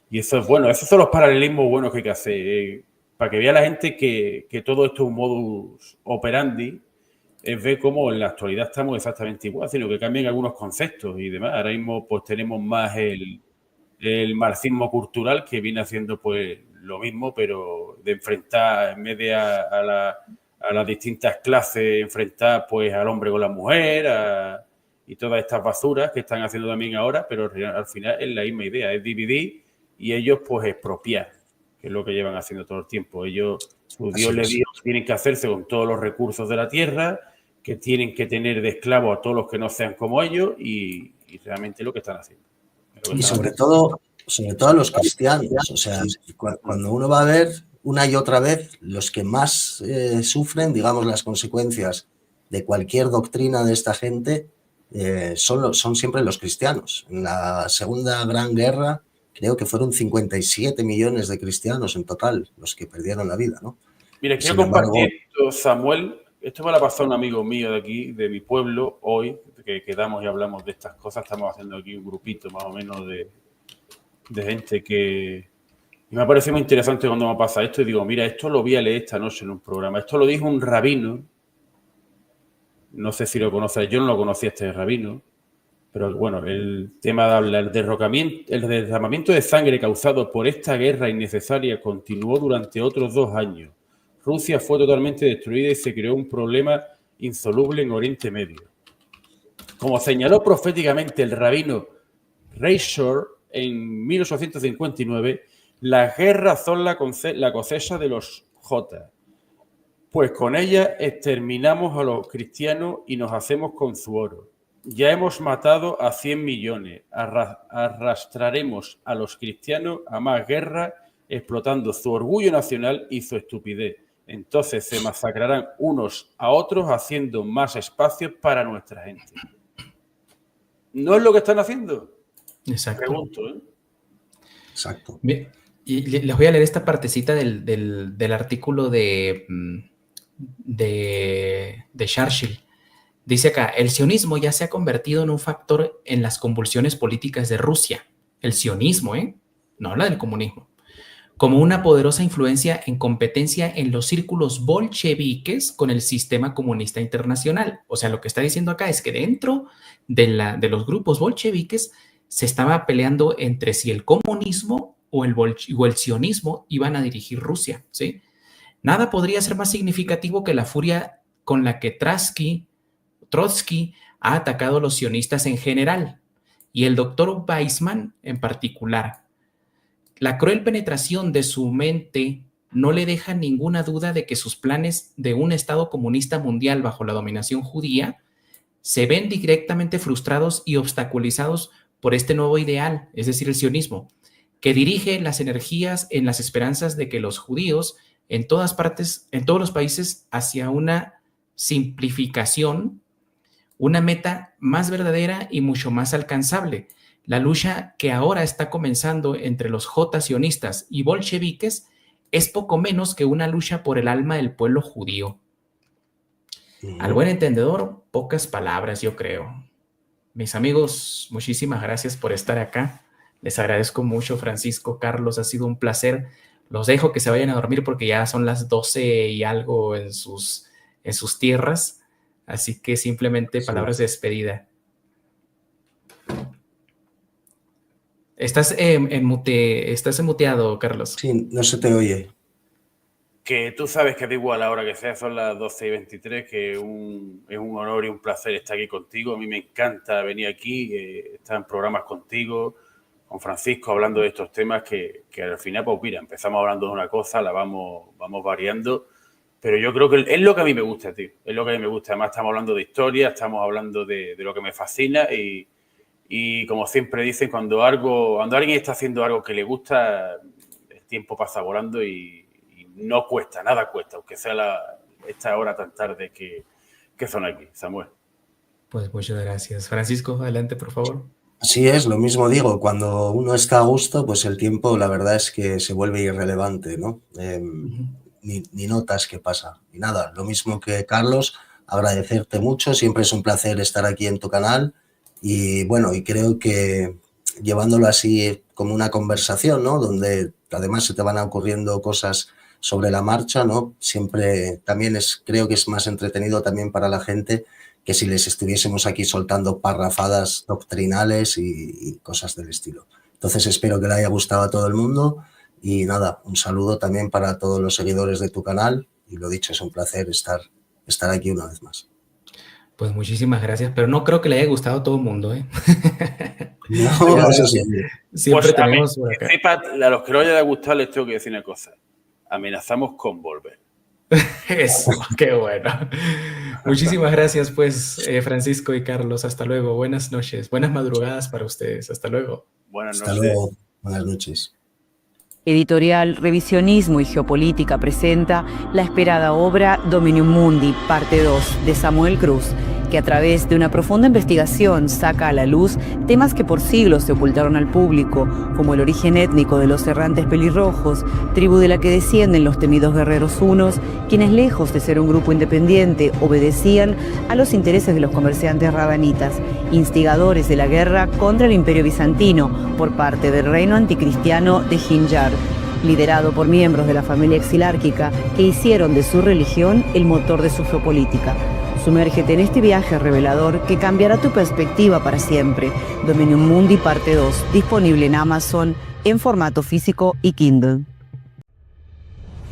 Y eso es bueno, esos son los paralelismos buenos que hay que hacer, para que vea la gente que todo esto es un modus operandi, es ver cómo en la actualidad estamos exactamente igual, sino que cambian algunos conceptos y demás. Ahora mismo pues tenemos más el marxismo cultural, que viene haciendo pues lo mismo, pero de enfrentar, en vez de a las distintas clases, enfrentar pues al hombre con la mujer, y todas estas basuras que están haciendo también ahora, pero al final es la misma idea, es dividir y ellos pues expropiar, que es lo que llevan haciendo todo el tiempo. Su Dios les dijo que tienen que hacerse con todos los recursos de la tierra, que tienen que tener de esclavos a todos los que no sean como ellos y realmente lo que están haciendo. Y sobre todo a los cristianos. O sea, cuando uno va a ver una y otra vez, los que más sufren, digamos, las consecuencias de cualquier doctrina de esta gente son siempre los cristianos. En la Segunda Gran Guerra creo que fueron 57 millones de cristianos en total los que perdieron la vida, ¿no? Mira, quiero compartir esto, Samuel. Esto me lo ha pasado un amigo mío de aquí, de mi pueblo, hoy, que quedamos y hablamos de estas cosas. Estamos haciendo aquí un grupito más o menos de gente que... Y me ha parecido muy interesante cuando me pasa esto y digo, mira, esto lo vi a leer esta noche en un programa. Esto lo dijo un rabino. No sé si lo conoces, yo no lo conocía este rabino. Pero bueno, el tema del derramamiento de sangre causado por esta guerra innecesaria continuó durante otros 2 años. Rusia fue totalmente destruida y se creó un problema insoluble en Oriente Medio. Como señaló proféticamente el rabino Reischor en 1859, las guerras son la cosecha de los jotas, pues con ellas exterminamos a los cristianos y nos hacemos con su oro. Ya hemos matado a 100 millones. Arrastraremos a los cristianos a más guerra, explotando su orgullo nacional y su estupidez. Entonces se masacrarán unos a otros, haciendo más espacios para nuestra gente. ¿No es lo que están haciendo? Exacto. Pregunto, ¿eh? Exacto. Y les voy a leer esta partecita del artículo de Churchill. Dice acá, el sionismo ya se ha convertido en un factor en las convulsiones políticas de Rusia. El sionismo, no habla del comunismo. Como una poderosa influencia en competencia en los círculos bolcheviques con el sistema comunista internacional. O sea, lo que está diciendo acá es que dentro de los grupos bolcheviques se estaba peleando entre si el comunismo o el sionismo iban a dirigir Rusia, ¿sí? Nada podría ser más significativo que la furia con la que Trotsky ha atacado a los sionistas en general y el doctor Weizmann en particular. La cruel penetración de su mente no le deja ninguna duda de que sus planes de un Estado comunista mundial bajo la dominación judía se ven directamente frustrados y obstaculizados por este nuevo ideal, es decir, el sionismo, que dirige las energías en las esperanzas de que los judíos en todas partes, en todos los países, hacia una simplificación, una meta más verdadera y mucho más alcanzable. La lucha que ahora está comenzando entre los sionistas y bolcheviques es poco menos que una lucha por el alma del pueblo judío. Al buen entendedor, pocas palabras, yo creo. Mis amigos, muchísimas gracias por estar acá. Les agradezco mucho, Francisco, Carlos, ha sido un placer. Los dejo que se vayan a dormir porque ya son las 12 y algo en sus tierras. Así que simplemente palabras de despedida. Estás muteado, Carlos. Sí, no se te oye. Que tú sabes que da igual a la hora que sea, son las 12:23, que es un honor y un placer estar aquí contigo. A mí me encanta venir aquí, estar en programas contigo, con Francisco, hablando de estos temas que al final, pues mira, empezamos hablando de una cosa, la vamos variando, pero yo creo que es lo que a mí me gusta, tío, es lo que a mí me gusta. Además estamos hablando de historia, estamos hablando de lo que me fascina y como siempre dicen, cuando alguien está haciendo algo que le gusta, el tiempo pasa volando y no cuesta, nada cuesta, aunque sea esta hora tan tarde que son aquí, Samuel. Pues muchas gracias. Francisco, adelante, por favor. Así es, lo mismo digo, cuando uno está a gusto, pues el tiempo la verdad es que se vuelve irrelevante, ¿no? Ni notas qué pasa, ni nada. Lo mismo que Carlos, agradecerte mucho, siempre es un placer estar aquí en tu canal y bueno, y creo que llevándolo así como una conversación, ¿no? Donde además se te van ocurriendo cosas sobre la marcha, ¿no? Siempre también creo que es más entretenido también para la gente que si les estuviésemos aquí soltando parrafadas doctrinales y cosas del estilo. Entonces espero que le haya gustado a todo el mundo y nada, un saludo también para todos los seguidores de tu canal y lo dicho, es un placer estar aquí una vez más. Pues muchísimas gracias, pero no creo que le haya gustado a todo el mundo, ¿eh? No, eso sí. Siempre pues tenemos por acá. A los que no haya gustado les tengo que decir una cosa. Amenazamos con volver. Eso, qué bueno. Muchísimas gracias, pues, Francisco y Carlos. Hasta luego. Buenas noches. Buenas madrugadas para ustedes. Hasta luego. Buenas noches. Hasta luego. Buenas noches. Editorial Revisionismo y Geopolítica presenta la esperada obra Dominium Mundi, parte 2, de Samuel Cruz, que a través de una profunda investigación saca a la luz temas que por siglos se ocultaron al público, como el origen étnico de los errantes pelirrojos, tribu de la que descienden los temidos guerreros hunos, quienes lejos de ser un grupo independiente obedecían a los intereses de los comerciantes rabanitas, instigadores de la guerra contra el Imperio Bizantino por parte del reino anticristiano de Hinjar, liderado por miembros de la familia exilárquica que hicieron de su religión el motor de su geopolítica. Sumérgete en este viaje revelador que cambiará tu perspectiva para siempre. Dominium Mundi parte 2, disponible en Amazon en formato físico y Kindle.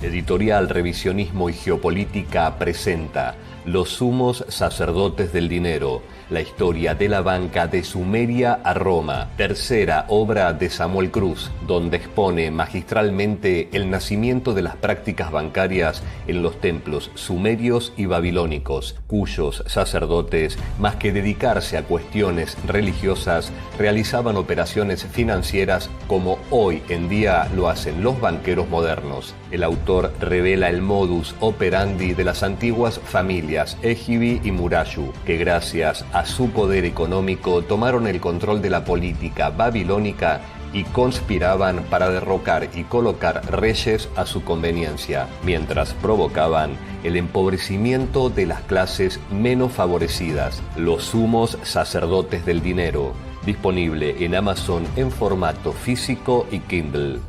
Editorial Revisionismo y Geopolítica presenta Los sumos sacerdotes del dinero, la historia de la banca de Sumeria a Roma, tercera obra de Samuel Cruz, donde expone magistralmente el nacimiento de las prácticas bancarias en los templos sumerios y babilónicos, cuyos sacerdotes, más que dedicarse a cuestiones religiosas, realizaban operaciones financieras como hoy en día lo hacen los banqueros modernos. El autor revela el modus operandi de las antiguas familias Egibi y Murayu, que gracias a su poder económico tomaron el control de la política babilónica y conspiraban para derrocar y colocar reyes a su conveniencia, mientras provocaban el empobrecimiento de las clases menos favorecidas. Los sumos sacerdotes del dinero, disponible en Amazon en formato físico y Kindle.